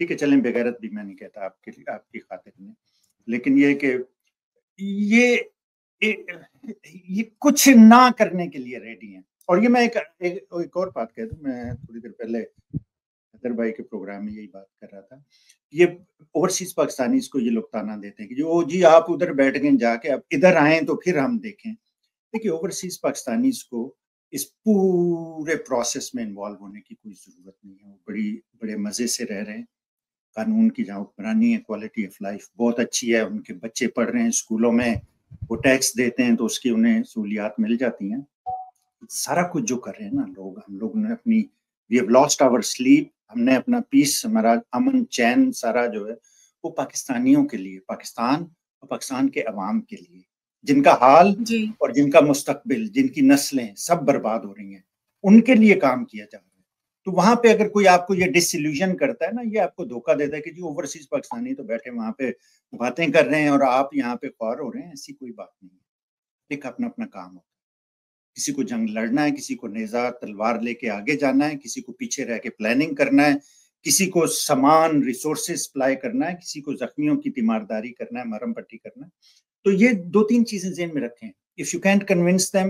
ٹھیک ہے چلیں بغیرت بھی میں نہیں کہتا آپ کی خاطر میں، لیکن یہ کہ یہ کچھ نہ کرنے کے لیے ریڈی ہیں. اور یہ میں ایک اور بات کہہ دوں، میں تھوڑی دیر پہلے حیدر بھائی کے پروگرام میں یہی بات کر رہا تھا. یہ اوورسیز پاکستانیز کو یہ لوگ تانا دیتے ہیں کہ جی آپ ادھر بیٹھ گئے جا کے اب ادھر آئیں تو پھر ہم دیکھیں. دیکھیے اوورسیز پاکستانیز کو اس پورے پروسیس میں انوالو ہونے کی کوئی ضرورت نہیں ہے. وہ بڑے مزے سے رہ رہے ہیں. قانون کی جہاں حکمرانی ہے، کوالٹی آف لائف بہت اچھی ہے، ان کے بچے پڑھ رہے ہیں اسکولوں میں، وہ ٹیکس دیتے ہیں تو اس کی انہیں سہولیات مل جاتی ہیں. سارا کچھ جو کر رہے ہیں نا ہم لوگ نے اپنی we have lost our sleep, ہم نے اپنا پیس، ہمارا امن چین سارا جو ہے وہ پاکستانیوں کے لیے، پاکستان اور پاکستان کے عوام کے لیے، جن کا حال اور جن کا مستقبل، جن کی نسلیں سب برباد ہو رہی ہیں، ان کے لیے کام کیا جا رہا ہے. تو وہاں پہ اگر کوئی آپ کو یہ ڈس ایلیوژن کرتا ہے نا، یہ آپ کو دھوکہ دیتا ہے کہ جی اوورسیز پاکستانی تو بیٹھے وہاں پہ باتیں کر رہے ہیں اور آپ یہاں پہ خوار ہو رہے ہیں، ایسی کوئی بات نہیں ہے. ایک اپنا کام ہوتا ہے. کسی کو جنگ لڑنا ہے، کسی کو نیزہ تلوار لے کے آگے جانا ہے، کسی کو پیچھے رہ کے پلاننگ کرنا ہے، کسی کو سامان ریسورسز سپلائی کرنا ہے، کسی کو زخمیوں کی تیمارداری کرنا ہے، مرہم پٹی کرنا ہے. تو یہ 2-3 چیزیں ذہن میں رکھیں. if you can't convince them,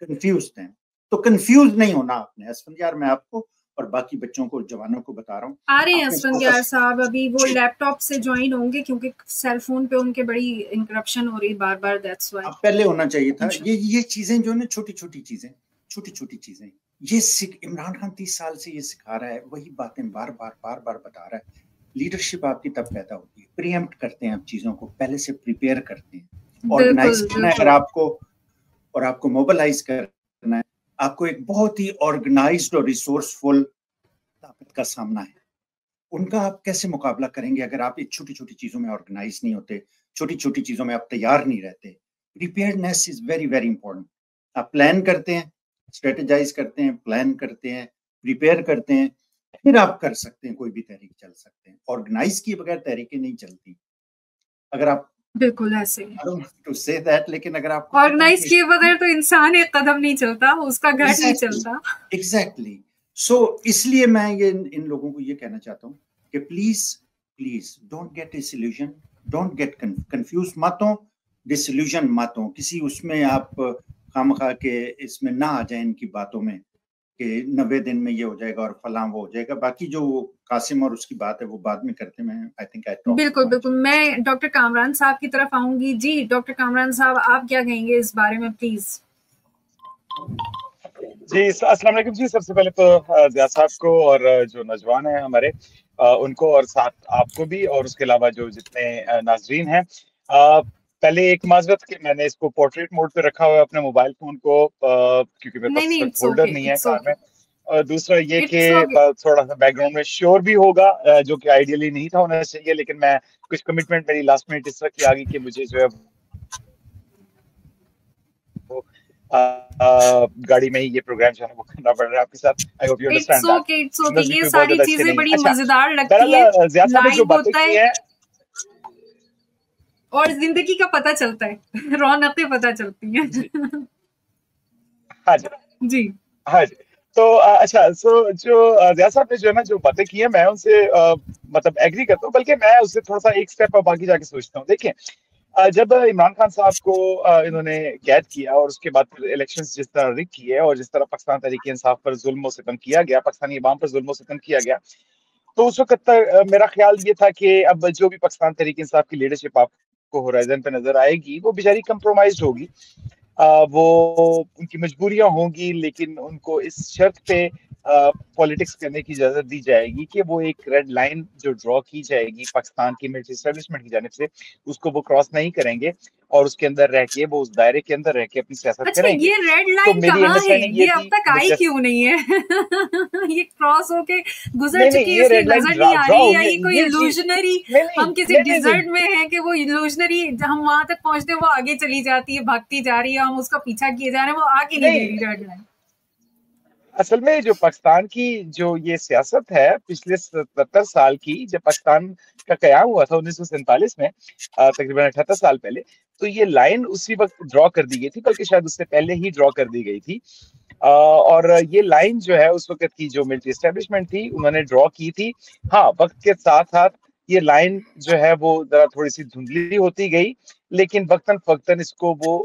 confuse them. تو کنفیوز نہیں ہونا آپ نے. اسفندیار میں آپ کو اور باقی بچوں کو، جوانوں کو بتا رہا ہوں. آ رہے ہیں اسفندیار صاحب، ابھی وہ لیپ ٹاپ سے جوائن ہوں گے کیونکہ سیل فون پہ ان کے بڑی انکرپشن ہو رہی بار بار. دیٹس وائی اب پہلے ہونا چاہیے تھا. یہ چیزیں جو نا چھوٹی چھوٹی چیزیں یہ عمران خان 30 سال سے یہ سکھا رہا ہے، وہی باتیں بار بار بتا رہا ہے. لیڈرشپ آپ کی تب پیدا ہوتی ہے، پری ایمپٹ کرتے ہیں آپ چیزوں کو، پہلے سے پریپیئر کرتے ہیں، آرگنائز کرنا ہے. اگر آپ کو موبلائز کرنا ہے، آپ کو ایک بہت ہی آرگنائزڈ اور ریسورسفل طاقت کا سامنا ہے. ان کا آپ کیسے مقابلہ کریں گے اگر آپ چھوٹی چھوٹی چیزوں میں آرگنائز نہیں ہوتے، چھوٹی چھوٹی چیزوں میں آپ تیار نہیں رہتے. پریپیئرڈنیس از ویری ویری امپورٹنٹ. آپ پلان کرتے ہیں، اسٹریٹجائز کرتے ہیں، پلان کرتے ہیں، پریپیئر کرتے ہیں، پھر آپ کر سکتے ہیں، کوئی بھی تحریک چل سکتے ہیں. آرگنائز کیے بغیر تحریکیں نہیں چلتی. اگر آپ بالکل ایسے لیکن اگر آپ آرگنائز کیے بغیر تو انسان ایک قدم نہیں چلتا، اس کا گھر نہیں چلتا. ایگزیکٹلی. سو اس لیے میں یہ ان لوگوں کو یہ کہنا چاہتا ہوں کہ please don't get this illusion, don't get confuse مت ہو، ڈس ایلیوژن مت ہو کسی اس میں آپ خامخواہ کے اس میں نہ آ جائیں ان کی باتوں میں کہ 90 دن میں یہ ہو جائے گا اور فلاں وہ ہو جائے گا. باقی جو قاسم اور اس کی بات ہے وہ بعد میں کرتے ہیں. بالکل میں ڈاکٹر کامران صاحب کی طرف آؤں گی. جی ڈاکٹر کامران صاحب، آپ کیا کہیں گے اس بارے میں پلیز؟ جی السلام علیکم. جی سب سے پہلے تو زیاد صاحب کو اور جو نوجوان ہیں ہمارے ان کو، اور ساتھ آپ کو بھی، اور اس کے علاوہ جو جتنے ناظرین ہیں، پہلے ایک معذرت کہ میں نے اس کو پورٹریٹ موڈ پہ رکھا ہوا ہے اپنے موبائل فون کو، کیونکہ میرے پاس ہولڈر نہیں ہے کار میں. دوسرا یہ کہ تھوڑا سا بیک گراؤنڈ میں شور بھی ہوگا، جو کہ آئیڈیلی نہیں تھا ہونا چاہیے، لیکن میں کچھ کمٹمنٹ میری لاسٹ منٹ اس طرح کی آ گئی کہ مجھے جو ہے گاڑی میں ہی یہ پروگرام جو ہے وہ کرنا پڑ رہا ہے آپ کے ساتھ. I hope you understand that. یہ ساری چیزیں بڑی مزیدار لگتی ہیں، زیاد صاحب نے جو باتیں کی ہیں اور زندگی کا پتہ چلتا ہے، رونقیں پتہ چلتی ہیں. ہاں جی ہاں جی. تو اچھا، سو جو زیاد صاحب نے جو ہے نا جو باتیں کی ہیں، میں ان سے مطلب ایگری کرتا ہوں، بلکہ میں اس سے تھوڑا سا ایک اسٹیپ اب آگے جا کے سوچتا ہوں. دیکھیں، جب عمران خان صاحب کو انہوں نے قید کیا اور اس کے بعد پھر الیکشنز جس طرح رگ کیے اور جس طرح پاکستان تحریک انصاف پر ظلم و ستم کیا گیا، پاکستانی عوام پر ظلم و ستم کیا گیا، تو اس وقت میرا خیال یہ تھا کہ اب جو بھی پاکستان تحریک انصاف کی لیڈرشپ آپ کو ہورائزن پہ نظر آئے گی، وہ بیچاری کمپرومائزڈ ہوگی. وہ ان کی مجبوریاں ہوں گی، لیکن ان کو اس شرط پہ پولیٹکس کرنے کی اجازت دی جائے گی کہ وہ ایک ریڈ لائن جو ڈرا کی جائے گی پاکستان کی ملٹری اسٹیبلشمنٹ کی جانب سے، اس کو وہ کراس نہیں کریں گے اور اس کے اندر رہ کے، وہ اس دائرے کے اندر رہ کے اپنی سیاست کریں گے. یہ ریڈ لائن کہاں ہے؟ یہ اب تک آئی کیوں نہیں ہے؟ یہ کراس ہو کے گزر چکی ہے، اس لیے نظر نہیں آ رہی، یا یہ کوئی ایلوژنری، ہم کسی ڈیزرٹ میں ہیں کہ وہ ایلوژنری ہم وہاں تک پہنچتے وہ آگے چلی جاتی ہے، بھاگتی جا رہی ہے، ہم اس کا پیچھا کیے جا رہے ہیں، وہ آ کے نہیں دے رہی ریڈ لائن. اصل میں جو پاکستان کی جو یہ سیاست ہے پچھلے 77 سال کی، جب پاکستان کا قیام ہوا تھا 1947 میں، تقریباً 78 سال پہلے، تو یہ لائن اسی وقت ڈرا کر دی گئی تھی، بلکہ شاید اس سے پہلے ہی ڈرا کر دی گئی تھی. اور یہ لائن جو ہے اس وقت کی جو ملٹری اسٹیبلشمنٹ تھی انہوں نے ڈرا کی تھی. ہاں، وقت کے ساتھ ساتھ یہ لائن جو ہے وہ ذرا تھوڑی سی دھندلی ہوتی گئی، لیکن وقتاً فوقتاً اس کو وہ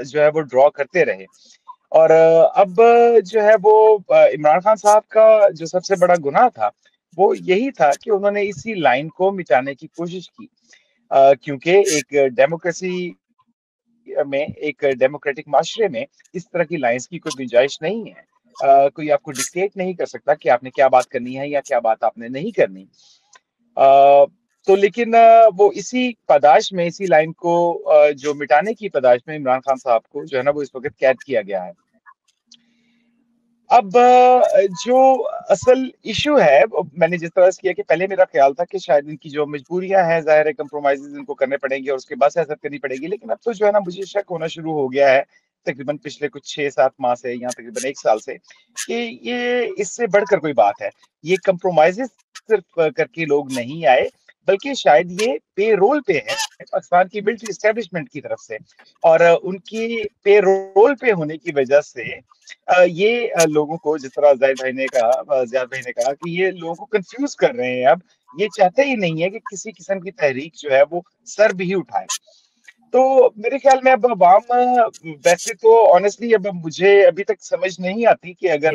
جو ہے وہ ڈرا کرتے رہے. اور اب جو ہے وہ عمران خان صاحب کا جو سب سے بڑا گناہ تھا وہ یہی تھا کہ انہوں نے اسی لائن کو مٹانے کی کوشش کی، کیونکہ ایک ڈیموکریسی میں، ایک ڈیموکریٹک معاشرے میں اس طرح کی لائنز کی کوئی گنجائش نہیں ہے. کوئی آپ کو ڈکٹیٹ نہیں کر سکتا کہ آپ نے کیا بات کرنی ہے یا کیا بات آپ نے نہیں کرنی. تو لیکن وہ اسی پاداش میں، اسی لائن کو جو مٹانے کی پاداش میں عمران خان صاحب کو جو ہے نا وہ اس وقت قید کیا گیا ہے. اب جو اصل ایشو ہے، میں نے جس طرح سے کیا کہ پہلے میرا خیال تھا کہ شاید ان کی جو مجبوریاں ہیں، ظاہر ہے کمپرومائزز ان کو کرنے پڑیں گے اور اس کے بعد سیاست کرنی پڑے گی، لیکن اب تو جو ہے نا مجھے شک ہونا شروع ہو گیا ہے تقریباً پچھلے کچھ 6-7 ماہ سے یا تقریباً 1 سال سے کہ یہ اس سے بڑھ کر کوئی بات ہے. یہ کمپرومائزز صرف کر کے لوگ نہیں آئے، بلکہ شاید یہ پے رول پہ ہے پاکستان کی ملٹری اسٹیبلشمنٹ کی طرف سے، اور ان کی پے رول پہ ہونے کی وجہ سے یہ لوگوں کو، جس طرح زیاد بھائی نے کہا کہ یہ لوگوں کو کنفیوز کر رہے ہیں. اب یہ چاہتے ہی نہیں ہے کہ کسی قسم کی تحریک جو ہے وہ سر بھی اٹھائے. تو میرے خیال میں اب عوام، ویسے تو آنیسٹلی اب مجھے ابھی تک سمجھ نہیں آتی کہ اگر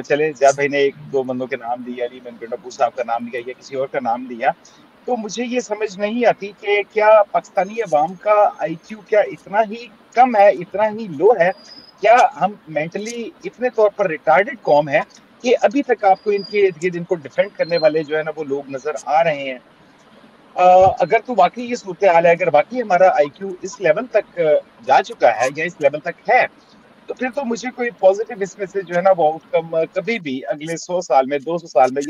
چلے زیاد بھائی نے 1-2 بندوں کے نام لیا، علی محمد گنڈپور صاحب کا نام لیا یا کسی اور کا نام لیا، تو مجھے یہ سمجھ نہیں آتی کہ کیا پاکستانی عوام کا آئی کیو کیا اتنا ہی کم ہے، اتنا ہی لو ہے، کیا ہم مینٹلی اتنے طور پر ریٹارڈڈ قوم ہے کہ ابھی تک آپ کو ان کے ارد گرد ان کو ڈیفینڈ کرنے والے جو ہے نا وہ لوگ نظر آ رہے ہیں. اگر تو واقعی یہ صورتحال ہے، اگر واقعی ہمارا آئی کیو اس لیول تک جا چکا ہے یا اس لیول تک ہے، تو پھر تو مجھے کوئی پازیٹیو اس میں سے جو ہے نا وہ آؤٹ کم کبھی بھی اگلے 100 سال میں، 200 سال میں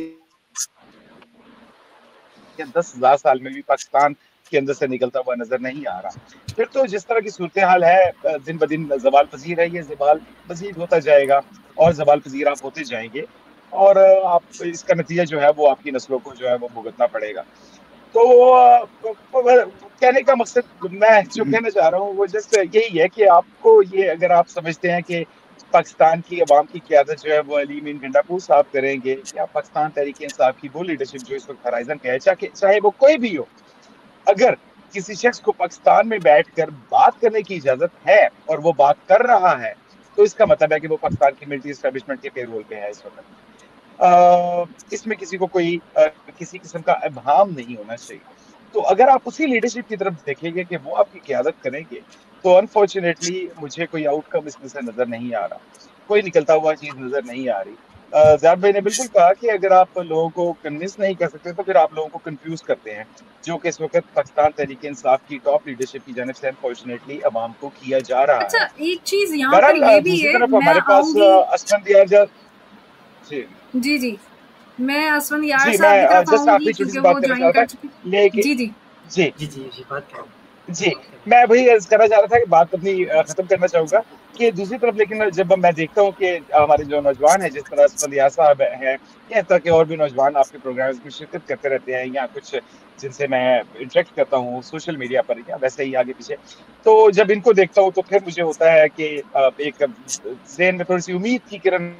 یا 10,000 سال میں بھی پاکستان کے اندر سے نکلتا ہوا نظر نہیں آ رہا. پھر تو جس طرح کی صورتحال ہے دن بدن زوال پذیر ہے، یہ زوال مزید ہوتا جائے گا اور زوال پذیر آپ ہوتے جائیں گے، اور آپ اس کا نتیجہ جو ہے وہ آپ کی نسلوں کو جو ہے وہ بھگتنا پڑے گا. تو کہنے کا مقصد میں جو کہنا چاہ رہا ہوں وہ جسٹ یہی ہے کہ آپ کو یہ، اگر آپ سمجھتے ہیں کہ پاکستان کی عوام کی قیادت جو ہے وہ علی محمد گنڈپور صاحب کریں گے، یا پاکستان تحریک انصاف کی وہ لیڈرشپ جو اس وقت ہرائزن پہ ہے، چاہے وہ کوئی بھی ہو، اگر کسی شخص کو پاکستان میں بیٹھ کر بات کرنے کی اجازت ہے اور وہ بات کر رہا ہے، تو اس کا مطلب ہے کہ وہ پاکستان کی ملٹری اسٹیبلشمنٹ کے پے رول پہ ہے اس وقت. اس میں کسی کو کوئی کسی قسم کا ابہام نہیں ہونا چاہیے. تو اگر آپ اسی لیڈرشپ کی طرف دیکھیں گے کہ وہ آپ کی قیادت کریں گے، تو انفارچونیٹلی مجھے کوئی آؤٹ کم اس میں سے نظر نہیں آ رہا، کوئی نکلتا ہوا چیز نظر نہیں آ رہی. زیاد بھائی نے بالکل کہا کہ اگر آپ لوگوں کو کنونس نہیں کر سکتے تو پھر آپ لوگوں کو کنفیوز کرتے ہیں، جو کہ اس وقت پاکستان تحریک انصاف کی ٹاپ لیڈرشپ کی جانب سے انفارچونیٹلی عوام کو کیا جا رہا ہے. اچھا، ایک چیز یہاں پر بہرحال یہ بھی دوسری ہے، طرف میں ہمارے پاس آؤں گی. اسفندیار جی میں اسفندیار جی صاحب کی میں طرف جسٹ آؤں آخری گی چھوٹی سی کیونکہ وہ بات کرنا جوائن چاہتا کر تھا، چکے. لیکن جی جی میں وہی عرض کرنا چاہ رہا تھا کہ بات اپنی ختم کرنا چاہوں گا کہ دوسری طرف لیکن جب میں دیکھتا ہوں کہ ہمارے جو نوجوان ہیں، جس طرح اسفندیار صاحب ہیں یا اس طرح کے اور بھی نوجوان آپ کے پروگرامز میں شرکت کرتے رہتے ہیں، یا کچھ جن سے میں انٹریکٹ کرتا ہوں سوشل میڈیا پر یا ویسے ہی آگے پیچھے، تو جب ان کو دیکھتا ہوں تو پھر مجھے ہوتا ہے کہ ایک ذہن میں تھوڑی سی امید کی کرن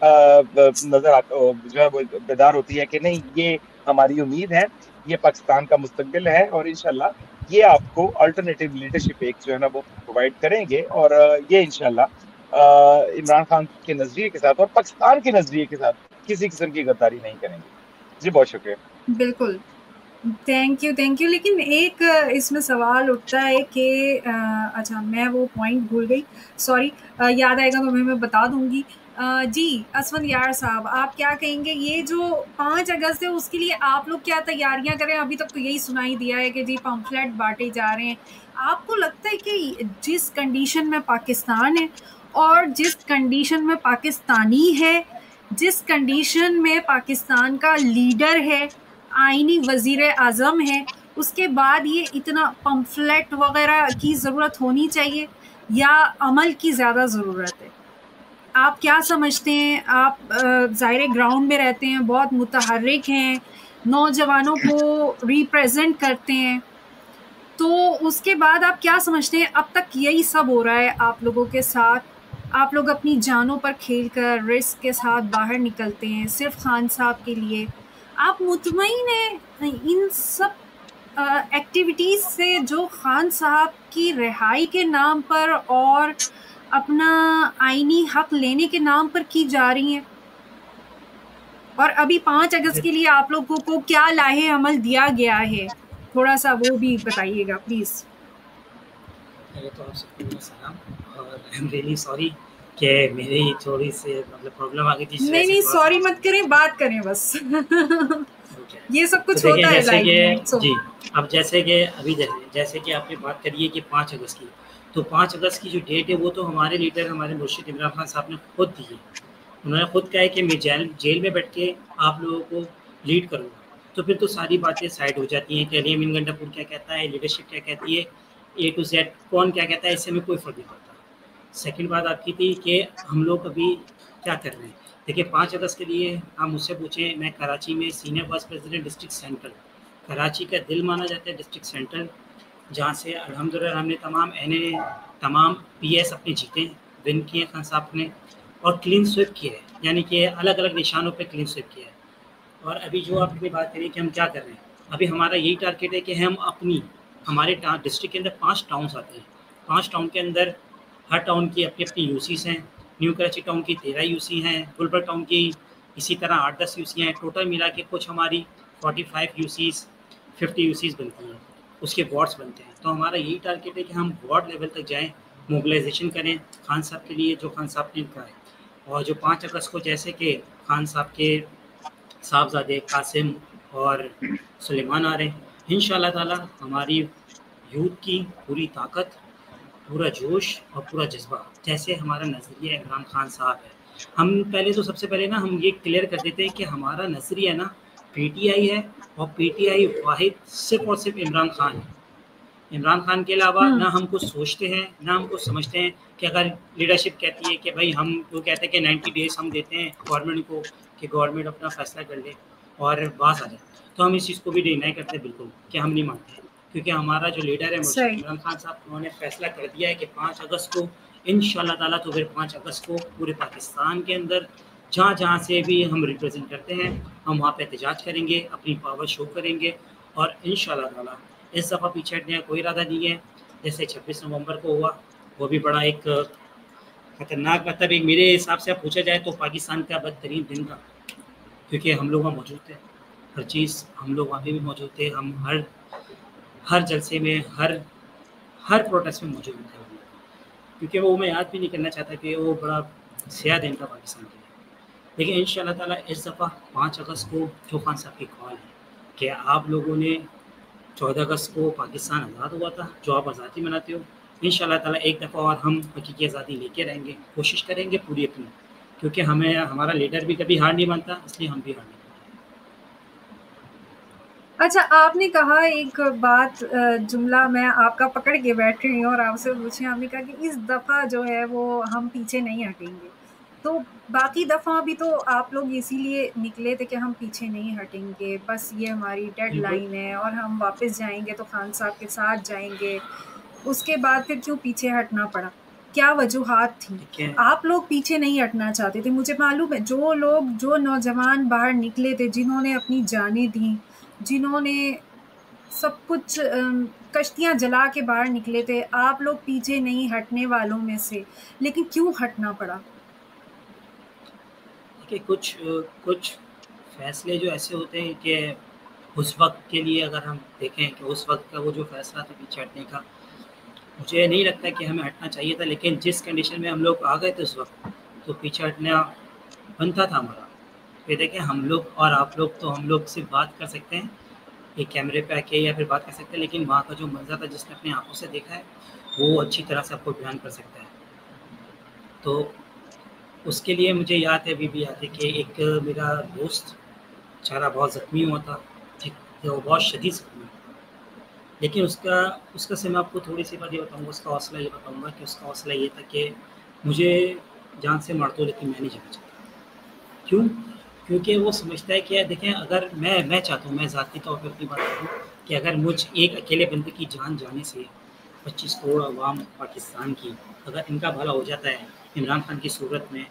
نظر آتا جو ہے وہ بیدار ہوتی ہے کہ نہیں، یہ ہماری امید ہے، یہ پاکستان کا مستقبل ہے، اور انشاءاللہ یہ آپ کو الٹرنیٹیو لیڈرشپ ایک جو ہے نا وہ پرووائڈ کریں گے، اور یہ انشاءاللہ عمران خان کے نظریے کے ساتھ اور پاکستان کے نظریے کے ساتھ کسی قسم کی غداری نہیں کریں گے. جی بہت شکریہ. بالکل، تھینک یو. لیکن ایک اس میں سوال اٹھتا ہے کہ اچھا میں وہ پوائنٹ بھول گئی، سوری، یاد آئے گا تو میں بتا دوں گی. جی اسفندیار صاحب، آپ کیا کہیں گے؟ یہ جو 5 اگست ہے اس کے لیے آپ لوگ کیا تیاریاں کریں؟ ابھی تک تو یہی سنائی دیا ہے کہ جی پمفلیٹ بانٹے جا رہے ہیں. آپ کو لگتا ہے کہ جس کنڈیشن میں پاکستان ہے اور جس کنڈیشن میں پاکستانی ہے، جس کنڈیشن میں پاکستان کا لیڈر ہے، آئینی وزیر اعظم ہے، اس کے بعد یہ اتنا پمفلیٹ وغیرہ کی ضرورت ہونی چاہیے یا عمل کی زیادہ ضرورت ہے؟ آپ کیا سمجھتے ہیں؟ آپ ظاہر گراؤنڈ میں رہتے ہیں، بہت متحرک ہیں، نوجوانوں کو ریپریزنٹ کرتے ہیں، تو اس کے بعد آپ کیا سمجھتے ہیں اب تک یہی سب ہو رہا ہے آپ لوگوں کے ساتھ؟ آپ لوگ اپنی جانوں پر کھیل کر رسک کے ساتھ باہر نکلتے ہیں صرف خان صاحب کے لیے. آپ مطمئن ہیں ان سب ایکٹیویٹیز سے جو خان صاحب کی رہائی کے نام پر اور اپنا آئینی حق لینے کے نام پر کی جا رہی ہیں؟ اور ابھی 5 اگست کے لیے آپ لوگوں کو کیا لاہے عمل دیا گیا ہے، تھوڑا سا وہ بھی بتائیے گا پلیز. پہلے تو آپ سب کو سلام، اور آئی ایم ریئلی سوری کہ میری تھوڑی سی مطلب پرابلم آ گئی تھی. نہیں سوری مت کریں، بات کریں بس. یہ سب کچھ ہوتا ہے لائف میں. جی اب جیسے کہ ابھی جیسے کہ آپ نے بات کری ہے کہ 5 اگست کی، تو 5 اگست کی جو ڈیٹ ہے وہ تو ہمارے لیڈر ہمارے مرشد عمران خان صاحب نے خود دی ہے. انہوں نے خود کہا ہے کہ میں جیل میں بیٹھ کے آپ لوگوں کو لیڈ کروں گا. تو پھر تو ساری باتیں سائڈ ہو جاتی ہیں کہ علی امین گنڈا پور کیا کہتا ہے، لیڈرشپ کیا کہتی ہے، اے ٹو زیڈ کون کیا کہتا ہے، اس سے ہمیں کوئی فرق نہیں پڑتا. سیکنڈ بات آپ کی تھی کہ ہم لوگ ابھی کیا کر رہے ہیں. دیکھیے 5 اگست کے لیے آپ مجھ سے پوچھیں، میں کراچی میں senior vice president district central, Karachi کا دل مانا جاتا ہے ڈسٹرکٹ سینٹرل، جہاں سے الحمدللہ ہم نے تمام پی ایس اپنے جیتے ون کیے خان صاحب نے، اور کلین سویپ کیا ہے، یعنی کہ الگ الگ نشانوں پہ کلین سویپ کیا ہے. اور ابھی جو آپ نے بات کری کہ ہم کیا کر رہے ہیں، ابھی ہمارا یہی ٹارگیٹ ہے کہ ہم ہمارے ڈسٹرکٹ کے اندر 5 ٹاؤنس آتے ہیں. 5 ٹاؤن کے اندر ہر ٹاؤن کی اپنی یو سیز ہیں. نیو کراچی ٹاؤن کی 13 یو سی ہیں، گلبرگ ٹاؤن کی اسی طرح 8-10 یو سی ہیں. ٹوٹل ملا کے کچھ ہماری 45 یو سیز 50 یو سیز بنتی ہیں، اس کے وارڈس بنتے ہیں. تو ہمارا یہی ٹارگیٹ ہے کہ ہم وارڈ لیول تک جائیں، موبلائزیشن کریں خان صاحب کے لیے جو خان صاحب نے کہا ہے. اور جو 5 اگست کو جیسے کہ خان صاحب کے صاحبزادے قاسم اور سلیمان آ رہے ہیں، انشاءاللہ تعالی ہماری یوتھ کی پوری طاقت، پورا جوش اور پورا جذبہ، جیسے ہمارا نظریہ عمران خان صاحب ہے. ہم پہلے تو سب سے پہلے نا ہم یہ کلیئر کر دیتے ہیں کہ ہمارا نظریہ نا پی ٹی آئی ہے، اور پی ٹی آئی واحد صرف اور صرف عمران خان ہے. عمران خان کے علاوہ نہ ہم کچھ سوچتے ہیں نہ ہم کچھ سمجھتے ہیں. کہ اگر لیڈرشپ کہتی ہے کہ بھائی ہم وہ کہتے ہیں کہ 90 ڈیز ہم دیتے ہیں گورنمنٹ کو کہ گورنمنٹ اپنا فیصلہ کر لے اور باز آ جائے، تو ہم اس چیز کو بھی ڈینائی کرتے ہیں بالکل کہ ہم نہیں مانتے ہیں. کیونکہ ہمارا جو لیڈر ہے عمران خان صاحب، انہوں نے فیصلہ کر دیا ہے کہ 5 اگست کو انشاءاللہ تعالیٰ، تو پھر 5 اگست کو پورے پاکستان کے اندر جہاں جہاں سے بھی ہم ریپرزینٹ کرتے ہیں، ہم وہاں پہ احتجاج کریں گے، اپنی پاور شو کریں گے. اور انشاءاللہ تعالیٰ اس دفعہ پیچھے ہٹنے کا کوئی ارادہ نہیں ہے. جیسے 26 نومبر کو ہوا، وہ بھی بڑا ایک خطرناک، مطلب ایک میرے حساب سے پوچھا جائے تو پاکستان کا بدترین دن تھا، کیونکہ ہم لوگ وہاں موجود تھے، ہر چیز ہم لوگ وہاں پہ بھی موجود تھے. ہم ہر جلسے میں ہر پروٹیسٹ میں موجود تھے، کیونکہ وہ میں یاد بھی نہیں کرنا چاہتا کہ وہ بڑا سیاہ دن تھا پاکستان کے لیے. لیکن انشاءاللہ تعالیٰ اس دفعہ 5 اگست کو جو خان صاحب کی کال ہے کہ آپ لوگوں نے 14 اگست کو پاکستان آزاد ہوا تھا، جو آپ آزادی مناتے ہو، انشاءاللہ تعالیٰ ایک دفعہ اور ہم حقیقی آزادی لے کے رہیں گے، کوشش کریں گے پوری اپنی، کیونکہ ہمارا لیڈر بھی کبھی ہار نہیں مانتا، اس لیے ہم بھی ہار نہیں. اچھا، آپ نے کہا ایک بات، جملہ میں آپ کا پکڑ کے بیٹھ رہی ہوں اور آپ سے پوچھیں، آپ نے کہا کہ اس دفعہ جو ہے وہ ہم پیچھے نہیں ہٹیں گے. تو باقی دفعہ بھی تو آپ لوگ اسی لیے نکلے تھے کہ ہم پیچھے نہیں ہٹیں گے، بس یہ ہماری ڈیڈ لائن ہے اور ہم واپس جائیں گے تو خان صاحب کے ساتھ جائیں گے. اس کے بعد پھر کیوں پیچھے ہٹنا پڑا؟ کیا وجوہات تھیں؟ آپ لوگ پیچھے نہیں ہٹنا چاہتے تھے. مجھے معلوم ہے جو نوجوان باہر نکلے تھے، جنہوں نے اپنی جانیں دیں، جنہوں نے سب کچھ کشتیاں جلا کے باہر نکلے تھے، آپ لوگ پیچھے نہیں ہٹنے والوں میں سے، لیکن کیوں ہٹنا پڑا؟ کہ کچھ فیصلے جو ایسے ہوتے ہیں کہ اس وقت کے لیے اگر ہم دیکھیں کہ اس وقت کا وہ جو فیصلہ تھا پیچھے ہٹنے کا، مجھے نہیں لگتا کہ ہمیں ہٹنا چاہیے تھا. لیکن جس کنڈیشن میں ہم لوگ آ گئے تھے اس وقت، تو پیچھے ہٹنا بنتا تھا ہمارا. پھر دیکھیں ہم لوگ اور آپ لوگ تو ہم لوگ صرف بات کر سکتے ہیں ایک کیمرے پہ آ کے یا پھر بات کر سکتے ہیں، لیکن وہاں کا جو منظر تھا جس نے اپنی آنکھوں سے دیکھا ہے وہ اچھی طرح سے آپ کو بیان کر سکتا ہے. تو اس کے لیے مجھے یاد ہے، ابھی بھی یاد ہے کہ ایک میرا دوست چارہ بہت زخمی ہوا تھا، وہ بہت شدید زخمی ہوا تھا. لیکن اس کا سے میں آپ کو تھوڑی سی بات یہ بتاؤں گا، اس کا حوصلہ یہ بتاؤں گا کہ اس کا حوصلہ یہ تھا کہ مجھے جان سے مار دو لیکن میں نہیں جانا چاہتا. کیوں؟ کیونکہ وہ سمجھتا ہے کہ دیکھیں اگر میں چاہتا ہوں، میں ذاتی طور پہ اپنی بات کروں کہ اگر مجھ ایک اکیلے بندے کی جان جانے سے 25 کروڑ عوام پاکستان کی اگر ان کا بھلا ہو جاتا ہے عمران خان کی صورت میں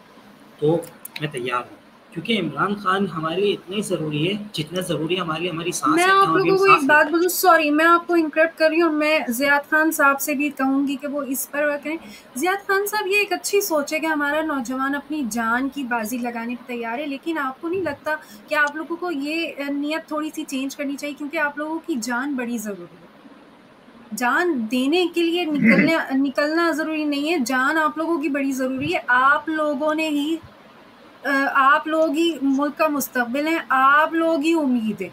تو میں تیار ہوں، کیونکہ عمران خان ہمارے لیے اتنا ہی ضروری ہے جتنا ضروری ہماری سانس میں ہے. آپ لوگوں کو ایک بات بولوں، سوری میں آپ کو انٹرپٹ کر رہی ہوں، میں زیاد خان صاحب سے بھی کہوں گی کہ وہ اس پر کریں. زیاد خان صاحب یہ ایک اچھی سوچ ہے کہ ہمارا نوجوان اپنی جان کی بازی لگانے پہ تیار ہے، لیکن آپ کو نہیں لگتا کہ آپ لوگوں کو یہ نیت تھوڑی سی چینج کرنی چاہیے، کیونکہ آپ لوگوں کی جان بڑی ضروری ہے. جان دینے کے لیے نکلنا ضروری نہیں ہے، جان آپ لوگوں کی بڑی ضروری ہے. آپ لوگ ہی ملک کا مستقبل ہیں، آپ لوگ ہی امید ہے.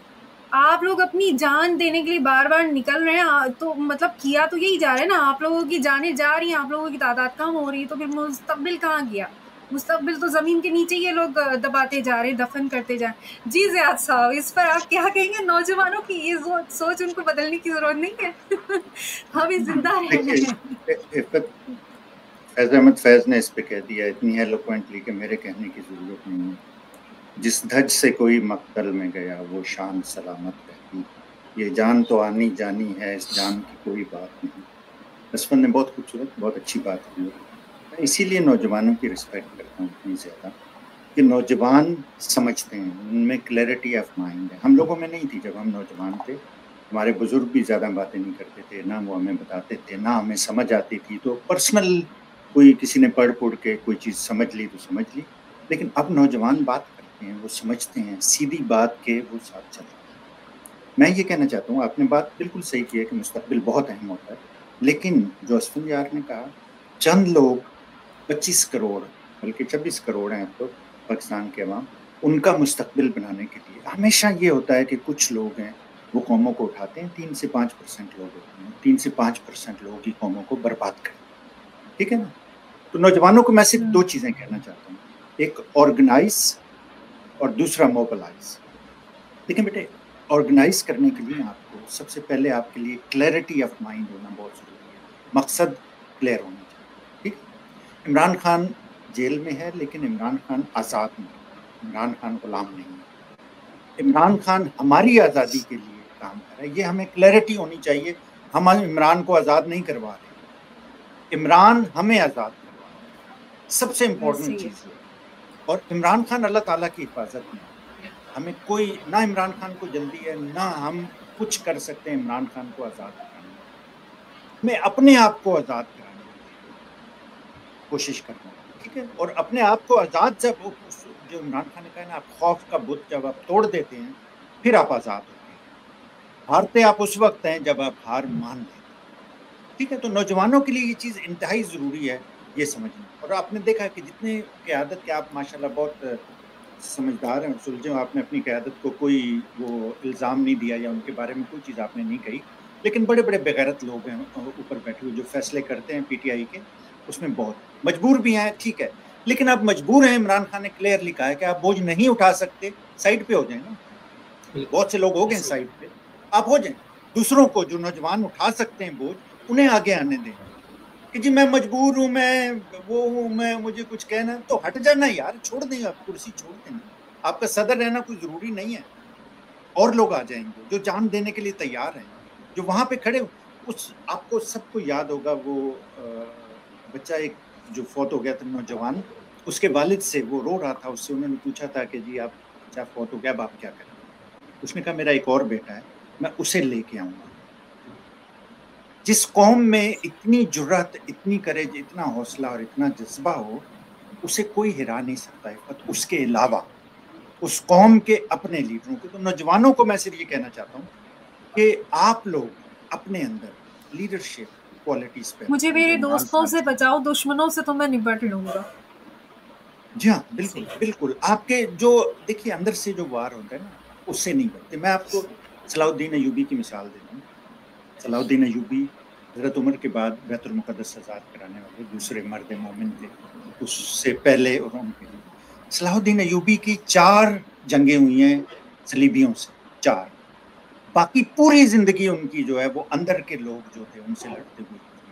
آپ لوگ اپنی جان دینے کے لیے بار بار نکل رہے ہیں، تو مطلب کیا تو یہی جا رہے ہیں نا، آپ لوگوں کی جانیں جا رہی ہیں، آپ لوگوں کی تعداد کم ہو رہی ہے، تو پھر مستقبل کہاں گیا؟ مستقبل تو زمین کے نیچے یہ لوگ دباتے جا رہے ہیں، دفن کرتے جا رہے ہیں. جی زیاد صاحب اس پر آپ کیا کہیں گے؟ نوجوانوں کی یہ سوچ ان کو بدلنے کی ضرورت نہیں ہے؟ ہم بھی زندہ رہے ہیں. فیض احمد فیض نے اس پہ کہہ دیا اتنی ایلوکوینٹلی کہ میرے کہنے کی ضرورت نہیں ہے. جس دھج سے کوئی مقتل میں گیا وہ شان سلامت رہتی، یہ جان تو آنی جانی ہے، اس جان کی کوئی بات نہیں. اسفن نے بہت خوبصورت بہت اچھی بات کی ہے. میں اسی لیے نوجوانوں کی رسپیکٹ کرتا ہوں اتنی زیادہ کہ نوجوان سمجھتے ہیں، ان میں کلیئرٹی آف مائنڈ ہے. ہم لوگوں میں نہیں تھی جب ہم نوجوان تھے، ہمارے بزرگ بھی زیادہ باتیں نہیں کرتے تھے، نہ وہ ہمیں بتاتے تھے، نہ ہمیں سمجھ آتی تھی. تو پرسنل کوئی کسی نے پڑھ کے کوئی چیز سمجھ لی تو سمجھ لی. لیکن اب نوجوان بات کرتے ہیں، وہ سمجھتے ہیں، سیدھی بات کے وہ ساتھ چلتے ہیں. میں یہ کہنا چاہتا ہوں، آپ نے بات بالکل صحیح کی ہے کہ مستقبل بہت اہم ہوتا ہے، لیکن جو اسفن یار نے کہا چند لوگ 25 کروڑ بلکہ 26 کروڑ ہیں اب تو پاکستان کے عوام، ان کا مستقبل بنانے کے لیے ہمیشہ یہ ہوتا ہے کہ کچھ لوگ ہیں وہ قوموں کو اٹھاتے ہیں. 3 سے 5% لوگ ہوتے ہیں، 3 سے 5% لوگ ہی قوموں کو برباد کرتے ہیں. ٹھیک ہے نا؟ تو نوجوانوں کو میں صرف 2 چیزیں کہنا چاہتا ہوں، ایک آرگنائز اور دوسرا موبلائز. لیکن بیٹے آرگنائز کرنے کے لیے آپ کو سب سے پہلے آپ کے لیے کلیئرٹی آف مائنڈ ہونا بہت ضروری ہے، مقصد کلیئر ہونا چاہیے. ٹھیک. عمران خان جیل میں ہے لیکن عمران خان آزاد نہیں ہے، عمران خان غلام نہیں ہے. عمران خان ہماری آزادی کے لیے کام کر رہا ہے، یہ ہمیں کلیئرٹی ہونی چاہیے. ہم عمران کو آزاد نہیں کروا رہے، عمران ہمیں آزاد کروا رہا ہے. سب سے امپورٹنٹ چیز ہے. اور عمران خان اللہ تعالیٰ کی حفاظت میں، ہمیں کوئی نہ عمران خان کو جلدی ہے، نہ ہم کچھ کر سکتے ہیں عمران خان کو آزاد کرانے کے لیے. ہمیں اپنے آپ کو آزاد کرانے کے لیے کوشش کرنا ہے. ٹھیک ہے. اور اپنے آپ کو آزاد جب جو عمران خان نے کہا نا، آپ خوف کا بت جب آپ توڑ دیتے ہیں پھر آپ آزاد ہوتے ہیں. ہارتے آپ اس وقت ہیں جب آپ ہار مان لیتے ہیں. ٹھیک ہے. تو نوجوانوں کے لیے یہ چیز انتہائی ضروری ہے یہ سمجھنا. اور آپ نے دیکھا کہ جتنے قیادت کے آپ ماشاءاللہ بہت سمجھدار ہیں اور سلجھے، آپ نے اپنی قیادت کو کوئی وہ الزام نہیں دیا یا ان کے بارے میں کوئی چیز آپ نے نہیں کہی. لیکن بڑے بڑے بغیرت لوگ ہیں اوپر بیٹھے ہوئے جو فیصلے کرتے ہیں پی ٹی آئی کے، اس میں بہت مجبور بھی ہیں. ٹھیک ہے. لیکن آپ مجبور ہیں، عمران خان نے کلیئرلی کہا ہے کہ آپ بوجھ نہیں اٹھا سکتے، سائڈ پہ ہو جائیں نا. بہت سے لوگ ہو گئے سائڈ پہ، آپ ہو جائیں. دوسروں کو جو نوجوان اٹھا سکتے ہیں بوجھ، انہیں آگے آنے دیں کہ جی میں مجبور ہوں، میں وہ ہوں، میں مجھے کچھ کہنا، تو ہٹ جانا یار، چھوڑ دیں. آپ کرسی چھوڑ دیں نا. آپ کا صدر رہنا کوئی ضروری نہیں ہے. اور لوگ آ جائیں گے جو جان دینے کے لیے تیار ہیں، جو وہاں پہ کھڑے. آپ کو سب کو یاد ہوگا وہ بچہ ایک جو فوت ہو گیا تھا نوجوان، اس کے والد سے وہ رو رہا تھا. اس سے انہوں نے پوچھا تھا کہ جی آپ بچہ فوت ہو گیا، اب آپ کیا کریں گے؟ اس نے کہا میرا ایک اور بیٹا ہے، میں اسے لے کے آؤں گا. جس قوم میں اتنی جرات، اتنی کریج، اتنا حوصلہ اور اتنا جذبہ ہو، اسے کوئی ہرا نہیں سکتا ہے اس کے علاوہ اس قوم کے اپنے لیڈروں کے. تو نوجوانوں کو میں صرف یہ کہنا چاہتا ہوں کہ آپ لوگ اپنے اندر لیڈرشپ کوالٹیز پہ، مجھے میرے دوستوں سے بچاؤ، دشمنوں سے تو میں نپٹ لوں گا. جی ہاں بالکل بالکل. آپ کے جو دیکھیے اندر سے جو وار ہوتا ہے نا، اس سے نہیں بچتے. میں آپ کو صلاح الدین ایوبی کی مثال دیتا ہوں. صلاح الدین ایوبی حضرت عمر کے بعد بیت المقدس آزاد کرانے والے دوسرے مرد مومن تھے. اس سے پہلے ان کے صلاح الدین ایوبی کی 4 جنگیں ہوئی ہیں صلیبیوں سے، 4. باقی پوری زندگی ان کی جو ہے وہ اندر کے لوگ جو تھے ان سے لڑتے ہوئے گزری.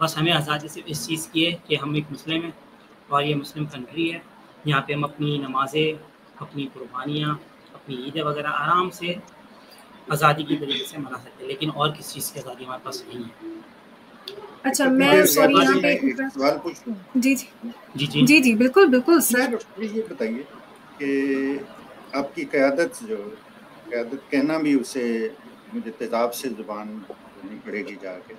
بس ہمیں آزادی صرف اس چیز کی ہے کہ ہم ایک مسلم ہیں اور یہ مسلم کنٹری ہے، یہاں پہ ہم اپنی نمازیں، اپنی قربانیاں، اپنی عیدیں وغیرہ آرام سے آزادی کی طریقے سے منا سکتے ہیں، لیکن اور کسی چیز کی آزادی ہمارے پاس نہیں ہے۔ اچھا میں سوری یہاں پہ سوال پوچھوں؟ جی جی جی بالکل بالکل سر۔ یہ بتائیے کہ آپ کی قیادت قیادت کہنا بھی اسے مجھے تیزاب سے زبان دھونی پڑے گی جا کے،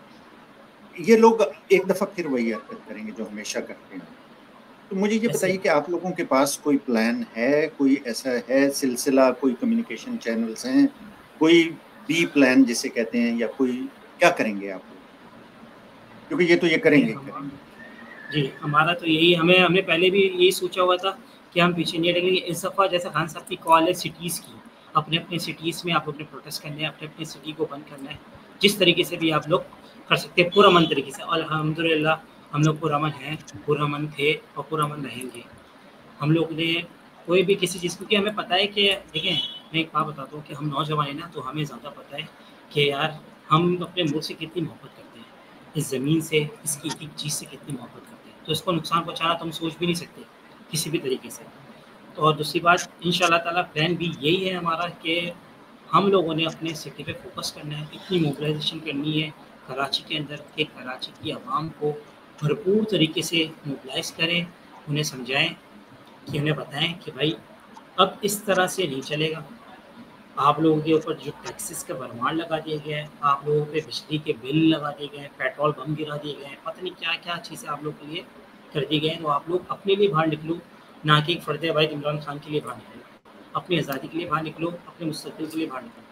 یہ لوگ ایک دفعہ پھر وہی حرکت کریں گے جو ہمیشہ کرتے ہیں، تو مجھے یہ بتائیے کہ آپ لوگوں کے پاس کوئی پلان ہے، کوئی ایسا ہے سلسلہ، کوئی کمیونیکیشن چینلز ہیں، کوئی بی پلان جسے کہتے ہیں، یا کوئی کیا کریں گے آپ لوگ؟ کیونکہ یہ تو یہ کریں گے جی ہمارا تو یہی، ہم نے پہلے بھی یہی سوچا ہوا تھا کہ ہم پیچھے نہیں ہٹیں گے۔ اس دفعہ جیسے خان صاحب کی کال ہے سٹیز کی، اپنے اپنے سٹیز میں آپ اپنے پروٹیسٹ کرنے ہیں، اپنے اپنے سٹی کو بند کرنا ہے، جس طریقے سے بھی آپ لوگ کر سکتے ہیں پرامن طریقے سے۔ اور الحمدللہ ہم لوگ پرامن ہیں، پرامن تھے اور پرامن رہیں گے۔ ہم لوگ نے کوئی بھی کسی چیز، کیونکہ ہمیں پتہ ہے کہ دیکھیں میں ایک بات بتاتا ہوں کہ ہم نوجوان ہیں نا، تو ہمیں زیادہ پتہ ہے کہ یار ہم اپنے ملک سے کتنی محبت کرتے ہیں، اس زمین سے، اس کی ایک چیز سے کتنی محبت کرتے ہیں، تو اس کو نقصان پہنچانا تو ہم سوچ بھی نہیں سکتے کسی بھی طریقے سے۔ تو اور دوسری بات ان شاء اللہ تعالیٰ پلان بھی یہی ہے ہمارا کہ ہم لوگوں نے اپنے سٹی پہ فوکس کرنا ہے، اتنی موبلائزیشن کرنی ہے کراچی کے اندر کہ کراچی کی عوام کو بھرپور طریقے سے موبلائز کریں، انہیں سمجھائیں کہ انہیں بتائیں کہ بھائی اب اس طرح سے نہیں چلے گا، آپ لوگوں کے اوپر جو ٹیکسز کا برمان لگا دیا گیا ہے، آپ لوگوں پہ بجلی کے بل لگا دیے گئے ہیں، پیٹرول بم گرا دیے گئے ہیں، پتہ نہیں کیا کیا چیزیں آپ لوگوں کے لیے کر دی گئے ہیں، تو آپ لوگ اپنے لیے باہر نکلو، نہ کہ ایک فرد واحد عمران خان کے لیے باہر نکلو، اپنی آزادی کے لیے باہر نکلو، اپنے مستقبل کے لیے باہر نکلو۔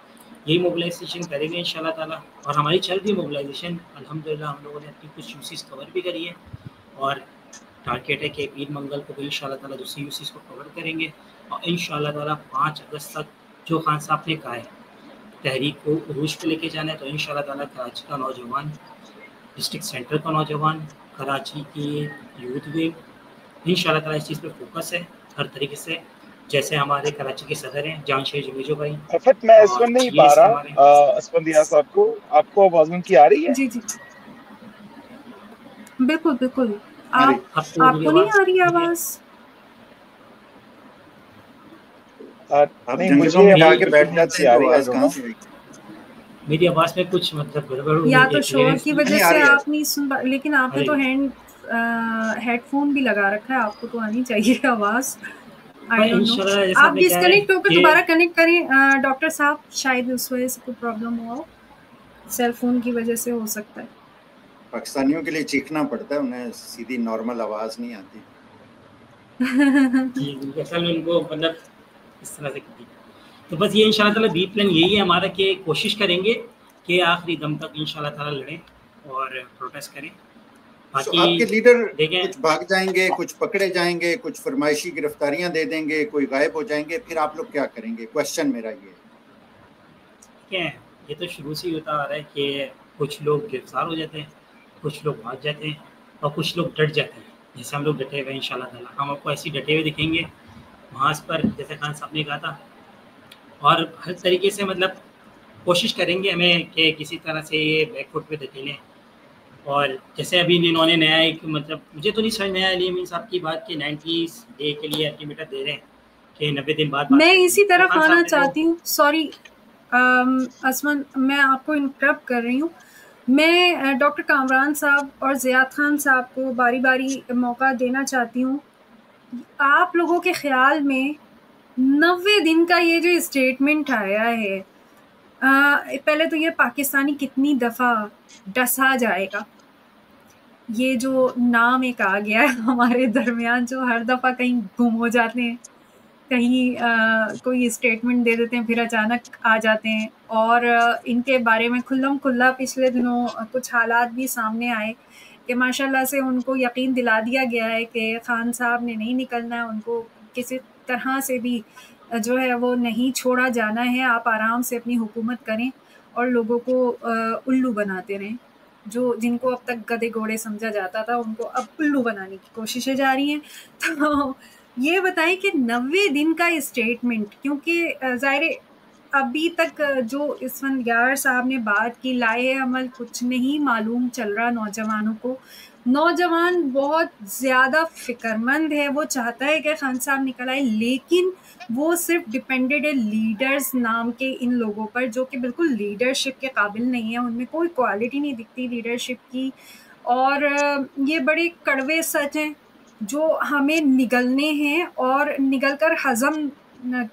یہی موبلائزیشن کریں گے ان شاء اللہ تعالیٰ، اور ہماری چل رہی موبلائزیشن الحمدللہ، ہم لوگوں نے اپنی کچھ یوسیز کور بھی کری ہے، اور ٹارگیٹ ہے کہ پیر منگل کو بھی ان شاء اللہ تعالیٰ دوسری یوسیز کو کور کریں گے، اور ان شاء اللہ تعالیٰ 5 اگست تک جو خان صاحب نے کہا ہے تحریک کو عروج پہ لے کے جانا ہے، تو ان شاء اللہ تعالیٰ کراچی کا نوجوان، ڈسٹرکٹ سینٹر کا نوجوان، کراچی کی یوتھ ونگ، ان شاء اللہ تعالیٰ اس چیز پہ فوکس ہے ہر طریقے سے، جیسے ہمارے کراچی کے صدر ہیں جان شیر جمیجو بھائی۔ افت میں اس وقت نہیں پا رہا اسفندیہ صاحب آپ کو آواز ان کی آ رہی ہے؟ جی جی بالکل بالکل، آپ کو نہیں آ رہی آواز؟ نہیں مجھے بیٹھ جاتے ہیں تو کہاں سے میری آواز میں کچھ مطلب گڑبڑ ہو، یا تو شور کی وجہ سے آپ نہیں سن پا، لیکن آپ نے تو ہیڈ فون بھی لگا رکھا ہے، آپ کو تو آنی چاہیے آواز۔ آپ ڈسکنیکٹ ہو کر دوبارہ کنیکٹ کریں ڈاکٹر صاحب، شاید اس وجہ سے کوئی پرابلم ہوا ہو، سیل فون کی وجہ سے ہو سکتا ہے۔ پاکستانیوں کے لیے چیخنا پڑتا ہے، انہیں سیدھی نارمل آواز نہیں آتی۔ جی اصل میں ان کو مطلب اس طرح سے کرتی، تو بس یہ ان شاء اللہ تعالیٰ بی پلان یہی ہے ہمارا کہ کوشش کریں گے کہ آخری دم تک ان شاء اللہ تعالیٰ لڑیں اور پروٹیسٹ کریں۔ آپ کے لیڈر کچھ بھاگ جائیں گے، کچھ پکڑے جائیں گے، کچھ فرمائشی گرفتاریاں دے دیں گے، کوئی غائب ہو جائیں گے، پھر آپ لوگ کیا کریں گے؟ کوشچن میرا یہ ہے۔ یہ تو شروع سے ہی ہوتا آ رہا ہے کہ کچھ لوگ گرفتار ہو جاتے ہیں، کچھ لوگ بھاگ جاتے ہیں، اور کچھ لوگ ڈٹ جاتے ہیں، جیسے ہم لوگ ڈٹے ہوئے ہیں ان شاء اللہ تعالیٰ۔ ہم آپ کو ایسی ڈٹے ہوئے دکھیں گے محاذ پر، جیسے خان صاحب نے کہا تھا، اور ہر طریقے سے مطلب کوشش کریں گے ہمیں کہ کسی طرح سے یہ بیک فٹ پہ دھکیلیں۔ اور جیسے ابھی انہوں نے نیا ایک مطلب مجھے تو نہیں سمجھ میں آیا علی امین صاحب کی بات کہ 90 ڈے کے لیے الٹیمیٹم دے رہے ہیں کہ 90 دن بعد۔ میں اسی طرف آنا چاہتی ہوں، سوری اسمن میں آپ کو انٹرپٹ کر رہی ہوں۔ میں ڈاکٹر کامران صاحب اور زیاد خان صاحب کو باری باری موقع دینا چاہتی ہوں۔ آپ لوگوں کے خیال میں 90 دن کا یہ جو اسٹیٹمنٹ آیا ہے، پہلے تو یہ پاکستانی کتنی دفعہ ڈسا جائے گا؟ یہ جو نام ایک آ گیا ہے ہمارے درمیان، جو ہر دفعہ کہیں گم ہو جاتے ہیں، کہیں کوئی اسٹیٹمنٹ دے دیتے ہیں، پھر اچانک آ جاتے ہیں، اور ان کے بارے میں کھلم کھلا پچھلے دنوں کچھ حالات بھی سامنے آئے کہ ماشاءاللہ سے ان کو یقین دلا دیا گیا ہے کہ خان صاحب نے نہیں نکلنا ہے، ان کو کسی طرح سے بھی جو ہے وہ نہیں چھوڑا جانا ہے، آپ آرام سے اپنی حکومت کریں اور لوگوں کو الو بناتے رہیں۔ جن کو اب تک گدھے گھوڑے سمجھا جاتا تھا، ان کو اب الو بنانے کی کوششیں جاری ہیں۔ تو یہ بتائیں کہ 90 دن کا اسٹیٹمنٹ، کیونکہ ظاہر ابھی تک جو اسفندیار صاحب نے بات کی، لائے عمل کچھ نہیں معلوم چل رہا نوجوانوں کو. نوجوان بہت زیادہ فکر مند ہے، وہ چاہتا ہے کہ خان صاحب نکل آئے، لیکن وہ صرف ڈپینڈڈ ہے لیڈرز نام کے ان لوگوں پر، جو کہ بالکل لیڈرشپ کے قابل نہیں ہیں. ان میں کوئی کوالٹی نہیں دکھتی لیڈرشپ کی، اور یہ بڑے کڑوے سچ ہیں جو ہمیں نگلنے ہیں اور نگل کر ہضم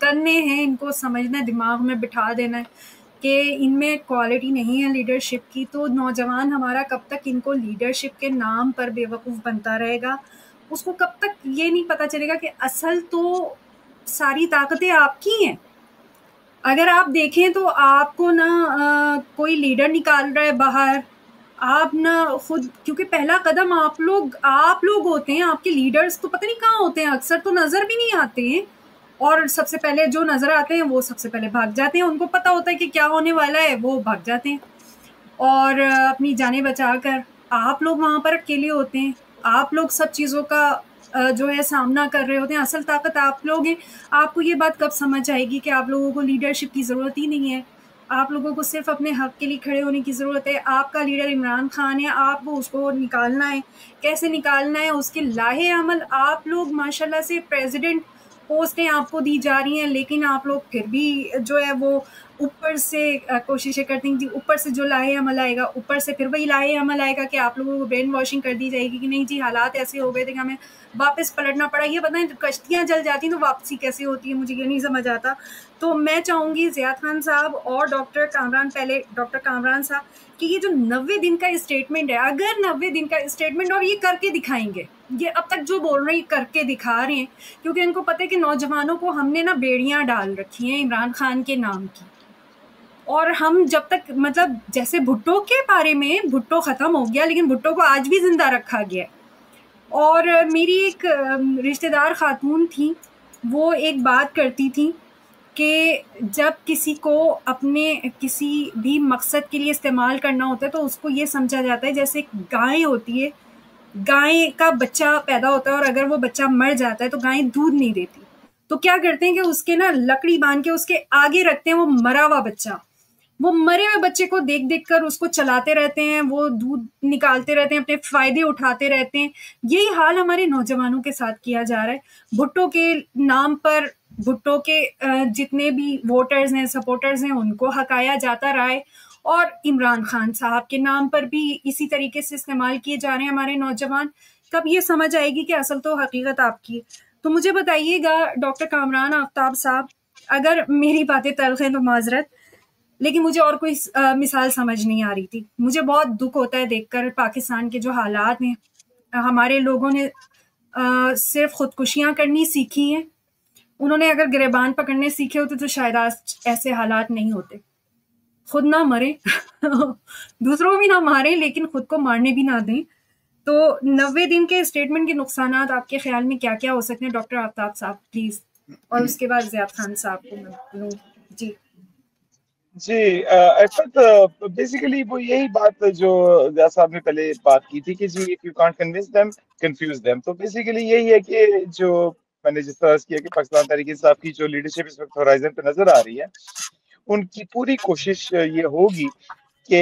کرنے ہیں. ان کو سمجھنا، دماغ میں بٹھا دینا ہے کہ ان میں کوالٹی نہیں ہے لیڈرشپ کی. تو نوجوان ہمارا کب تک ان کو لیڈرشپ کے نام پر بے وقوف بنتا رہے گا؟ اس کو کب تک یہ نہیں پتہ چلے گا کہ اصل تو ساری طاقتیں آپ کی ہیں. اگر آپ دیکھیں تو آپ کو نہ کوئی لیڈر نکال رہا ہے باہر، آپ نہ خود، کیونکہ پہلا قدم آپ لوگ ہوتے ہیں. آپ کے لیڈرز تو پتہ نہیں کہاں ہوتے ہیں، اکثر تو نظر بھی نہیں آتے ہیں، اور سب سے پہلے جو نظر آتے ہیں وہ سب سے پہلے بھاگ جاتے ہیں. ان کو پتہ ہوتا ہے کہ کیا ہونے والا ہے، وہ بھاگ جاتے ہیں اور اپنی جانیں بچا کر. آپ لوگ وہاں پر اکیلے ہوتے ہیں، آپ لوگ سب چیزوں کا جو ہے سامنا کر رہے ہوتے ہیں. اصل طاقت آپ لوگ ہیں. آپ کو یہ بات کب سمجھ آئے گی کہ آپ لوگوں کو لیڈرشپ کی ضرورت ہی نہیں ہے؟ آپ لوگوں کو صرف اپنے حق کے لیے کھڑے ہونے کی ضرورت ہے. آپ کا لیڈر عمران خان ہے، آپ کو اس کو نکالنا ہے. کیسے نکالنا ہے؟ اس کے لاہے عمل. آپ لوگ ماشاءاللہ سے پریزیڈنٹ پوسٹیں آپ کو دی جا رہی ہیں، لیکن آپ لوگ پھر بھی جو ہے وہ اوپر سے کوششیں کرتے ہیں. اوپر سے جو لاہے عمل آئے گا، اوپر سے پھر وہی لاہے عمل آئے گا کہ آپ لوگوں کو برین واشنگ کر دی جائے گی کہ نہیں جی حالات ایسے ہو گئے تھے کہ ہمیں واپس پلٹنا پڑا. یہ بتائیں کشتیاں جل جاتی ہیں تو واپسی کیسے ہوتی ہے؟ مجھے یہ نہیں سمجھ آتا. تو میں چاہوں گی زیاد خان صاحب اور ڈاکٹر کامران صاحب کہ یہ جو 90 دن کا اسٹیٹمنٹ ہے، اگر 90 دن کا اسٹیٹمنٹ، اور یہ کر کے دکھائیں گے، یہ اب تک جو بول رہے ہیں کر کے دکھا رہے ہیں، کیونکہ ان کو پتہ ہے کہ نوجوانوں کو ہم نے نا بیڑیاں ڈال رکھی ہیں عمران خان کے نام کی. اور ہم جب تک مطلب جیسے بھٹو کے بارے میں، بھٹو ختم ہو گیا لیکن بھٹو کو آج بھی زندہ رکھا گیا. اور میری ایک رشتہ دار خاتون تھی، وہ ایک بات کرتی تھی کہ جب کسی کو اپنے کسی بھی مقصد کے لیے استعمال کرنا ہوتا ہے تو اس کو یہ سمجھا جاتا ہے جیسے گائے ہوتی ہے، گائے کا بچہ پیدا ہوتا ہے اور اگر وہ بچہ مر جاتا ہے تو گائے دودھ نہیں دیتی، تو کیا کرتے ہیں کہ اس کے نا لکڑی باندھ کے اس کے آگے رکھتے ہیں وہ مرا ہوا بچہ. وہ مرے ہوئے بچے کو دیکھ دیکھ کر اس کو چلاتے رہتے ہیں، وہ دودھ نکالتے رہتے ہیں، اپنے فائدے اٹھاتے رہتے ہیں. یہی حال ہمارے نوجوانوں کے ساتھ کیا جا رہا ہے. بھٹو کے نام پر، بھٹو کے جتنے بھی ووٹرز ہیں، سپورٹرز ہیں، ان کو ہکایا جاتا رہا ہے، اور عمران خان صاحب کے نام پر بھی اسی طریقے سے استعمال کیے جا رہے ہیں ہمارے نوجوان. کب یہ سمجھ آئے گی کہ اصل تو حقیقت آپ کی ہے؟ تو مجھے بتائیے گا ڈاکٹر کامران آفتاب صاحب، اگر میری باتیں تلخ ہیں تو معذرت، لیکن مجھے اور کوئی مثال سمجھ نہیں آ رہی تھی. مجھے بہت دکھ ہوتا ہے دیکھ کر پاکستان کے جو حالات ہیں. ہمارے لوگوں نے صرف خودکشیاں کرنی سیکھی ہیں. انہوں نے اگر گریبان پکڑنے سیکھے ہوتے تو شاید آج ایسے حالات نہیں ہوتے. خود نہ مرے دوسروں بھی نہ ماریں، لیکن خود کو مارنے بھی نہ دیں. تو 90 دن کے اسٹیٹمنٹ کے نقصانات آپ کے خیال میں کیا کیا ہو سکتے ہیں ڈاکٹر آفتاب صاحب پلیز، اور اس کے بعد زیاد خان صاحب کو میں لوں. جی عفت، بیسیکلی وہ یہی بات جو زیاد صاحب نے پہلے بات کی تھی کہ جی if you can't convince them, confuse them. تو بیسیکلی یہی ہے کہ جو میں نے جس طرح کیا کہ پاکستان تحریک انصاف کی جو لیڈرشپ اس وقت ہورائزن پہ نظر آ رہی ہے، ان کی پوری کوشش یہ ہوگی کہ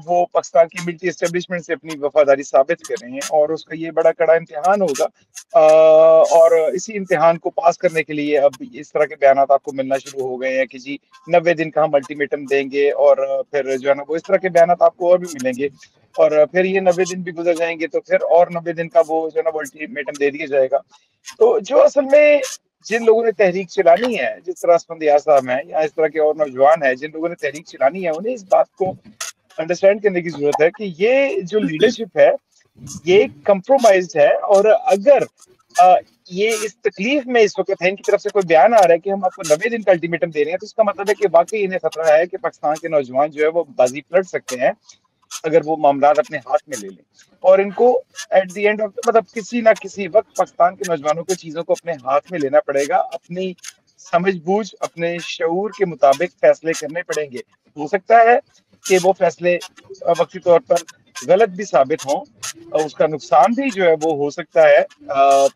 وہ پاکستان کی ملٹری اسٹیبلشمنٹ سے اپنی وفاداری ثابت کریں، اور اس کا یہ بڑا کڑا امتحان ہوگا. اور اسی امتحان کو پاس کرنے کے لیے اب اس طرح کے بیانات آپ کو ملنا شروع ہو گئے ہیں کہ جی 90 دن کا ہم الٹیمیٹم دیں گے، اور پھر جو ہے نا وہ اس طرح کے بیانات آپ کو اور بھی ملیں گے، اور پھر یہ 90 دن بھی گزر جائیں گے تو پھر اور 90 دن کا وہ جو ہے نا وہ الٹیمیٹم دے دیا جائے گا. تو جو اصل میں جن لوگوں نے تحریک چلانی ہے، جس طرح اسفندیار صاحب ہیں یا اس طرح کے اور نوجوان ہیں جن لوگوں نے تحریک چلانی ہے، انہیں اس بات کو انڈرسٹینڈ کرنے کی ضرورت ہے کہ یہ جو لیڈرشپ ہے یہ کمپرومائزڈ ہے. اور اگر یہ اس تکلیف میں اس وقت ہے، ان کی طرف سے کوئی بیان آ رہا ہے کہ ہم آپ کو 90 دن کا الٹیمیٹم دے رہے ہیں، تو اس کا مطلب ہے کہ واقعی انہیں خطرہ ہے کہ پاکستان کے نوجوان جو ہے وہ بازی پلٹ سکتے ہیں اگر وہ معاملات اپنے ہاتھ میں لے لیں. اور ان کو ایٹ دی اینڈ مطلب کسی نہ کسی وقت پاکستان کے نوجوانوں کو چیزوں کو اپنے ہاتھ میں لینا پڑے گا، اپنی سمجھ بوجھ، اپنے شعور کے مطابق فیصلے کرنے پڑیں گے. ہو سکتا ہے کہ وہ فیصلے وقتی طور پر غلط بھی ثابت ہوں، اور اس کا نقصان بھی جو ہے وہ ہو سکتا ہے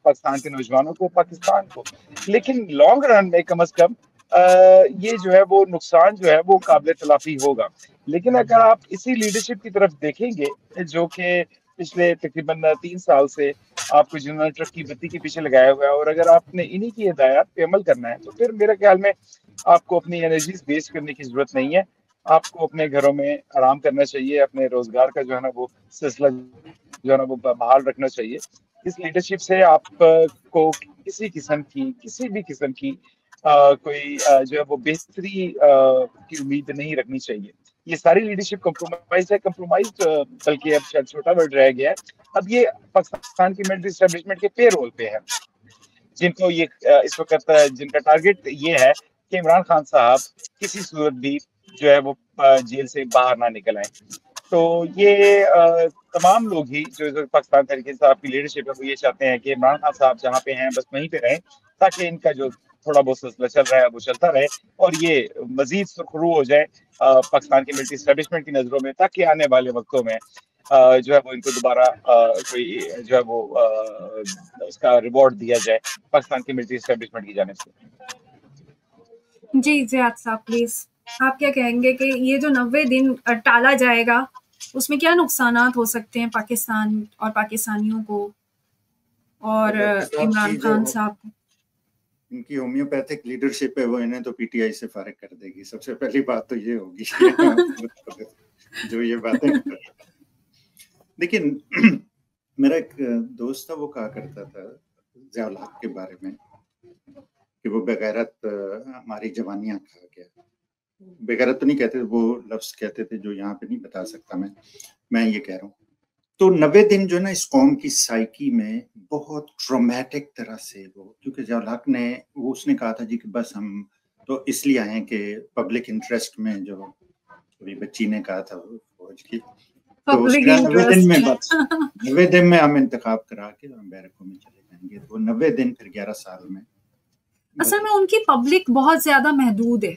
پاکستان کے نوجوانوں کو، پاکستان کو، لیکن لانگ رن میں کم از کم یہ جو ہے وہ نقصان جو ہے وہ قابل تلافی ہوگا. لیکن اگر آپ اسی لیڈرشپ کی طرف دیکھیں گے جو کہ پچھلے تقریباً 3 سال سے آپ کو جنہوں نے ٹرک کی بتی کے پیچھے لگایا ہوا ہے، اور اگر آپ نے انہی کی ہدایات پہ عمل کرنا ہے تو پھر میرے خیال میں آپ کو اپنی انرجیز ویسٹ کرنے کی ضرورت نہیں ہے. آپ کو اپنے گھروں میں آرام کرنا چاہیے، اپنے روزگار کا جو ہے نا وہ سلسلہ جو ہے نا وہ بحال رکھنا چاہیے. اس لیڈرشپ سے آپ کو کسی بھی قسم کی کوئی جو ہے وہ بہتری کی امید نہیں رکھنی چاہیے. یہ ساری لیڈرشپ کمپرومائز ہے، بلکہ اب شاید چھوٹا ورڈ رہ گیا ہے. اب یہ پاکستان کی ملٹری اسٹیبلشمنٹ کے پے رول پہ ہے، جن کو یہ اس وقت جن کا ٹارگٹ یہ ہے کہ عمران خان صاحب کسی صورت بھی جو ہے وہ جیل سے باہر نہ نکل آئیں. تو یہ تمام لوگ ہی جو پاکستان تحریک انصاف کی لیڈرشپ ہے وہ یہ چاہتے ہیں کہ عمران خان صاحب جہاں پہ ہیں بس وہیں پہ رہیں، تاکہ ان کا جو تھوڑا بہت سلسلہ چل رہا ہے وہ چلتا رہے اور یہ مزید سرخرو ہو جائے پاکستان کی ملٹری اسٹیبلشمنٹ کی نظروں میں، تاکہ آنے والے وقتوں میں جو ہے وہ ان کو دوبارہ کوئی جو ہے وہ اس کا ریوارڈ دیا جائے پاکستان کی ملٹری اسٹیبلشمنٹ کی جانب سے. جی زیاد صاحب پلیز آپ کیا کہیں گے کہ یہ جو 90 دن ٹالا جائے گا اس میں کیا نقصانات ہو سکتے ہیں پاکستان اور پاکستانیوں کو اور عمران خان صاحب کو؟ ان کی ہومیوپیتھک لیڈرشپ ہے وہ انہیں تو پی ٹی آئی سے فارغ کر دے گی. سب سے پہلی بات تو یہ ہوگی جو یہ باتیں لیکن میرا ایک دوست تھا، وہ کہا کرتا تھا ضیاء الحق کے بارے میں کہ وہ بغیرت ہماری جوانیاں کھا گیا. بغیرت تو نہیں کہتے، وہ لفظ کہتے تھے جو یہاں پہ نہیں بتا سکتا میں یہ کہہ رہا ہوں. تو 90 دن جو ہے نا اس قوم کی سائیکی میں بہت ٹرومیٹک طرح سے وہ، کیونکہ ضیاء الحق نے اس نے کہا تھا جی کہ بس ہم تو اس لیے آئے ہیں کہ پبلک انٹرسٹ میں، جو ابھی بچی نے کہا تھا فوج کی، تو اس کے 90 دن میں ہم انتخاب کرا کے ہم بیرکوں میں چلے جائیں گے. تو 90 دن پھر 11 سال میں اصل میں ان کی پبلک بہت زیادہ محدود ہے.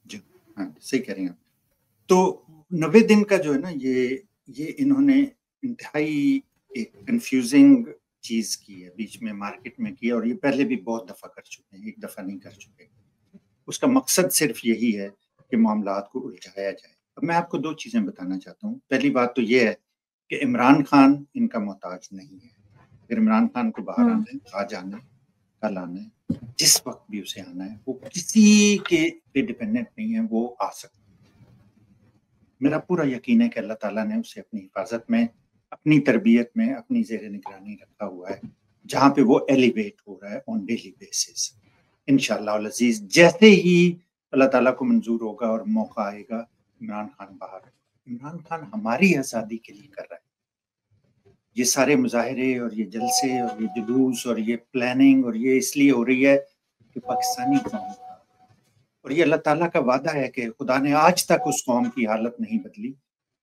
جی ہاں صحیح کہہ رہے ہیں. تو 90 دن کا جو ہے نا یہ انہوں نے انتہائی ایک کنفیوزنگ چیز کی ہے، بیچ میں مارکیٹ میں کی، اور یہ پہلے بھی بہت دفعہ کر چکے ہیں، ایک دفعہ نہیں کر چکے. اس کا مقصد صرف یہی ہے کہ معاملات کو الجھایا جائے. اب میں آپ کو 2 چیزیں بتانا چاہتا ہوں. پہلی بات تو یہ ہے کہ عمران خان ان کا محتاج نہیں ہے. اگر عمران خان کو باہر آنا ہے، آج آنا ہے، کل آنا ہے، جس وقت بھی اسے آنا ہے، وہ کسی کے پہ ڈیپینڈنٹ نہیں ہے، وہ آ سکتا ہے. میرا پورا یقین ہے کہ اللہ تعالیٰ نے اسے اپنی حفاظت میں، اپنی تربیت میں، اپنی زیر نگرانی رکھا ہوا ہے، جہاں پہ وہ ایلیویٹ ہو رہا ہے آن ڈیلی بیسس. انشاءاللہ العزیز جیسے ہی اللہ تعالیٰ کو منظور ہوگا اور موقع آئے گا، عمران خان باہر. عمران خان ہماری آزادی کے لیے کر رہا ہے. یہ سارے مظاہرے اور یہ جلسے اور یہ جلوس اور یہ پلاننگ اور یہ اس لیے ہو رہی ہے کہ پاکستانی قوم، اور یہ اللہ تعالیٰ کا وعدہ ہے کہ خدا نے آج تک اس قوم کی حالت نہیں بدلی،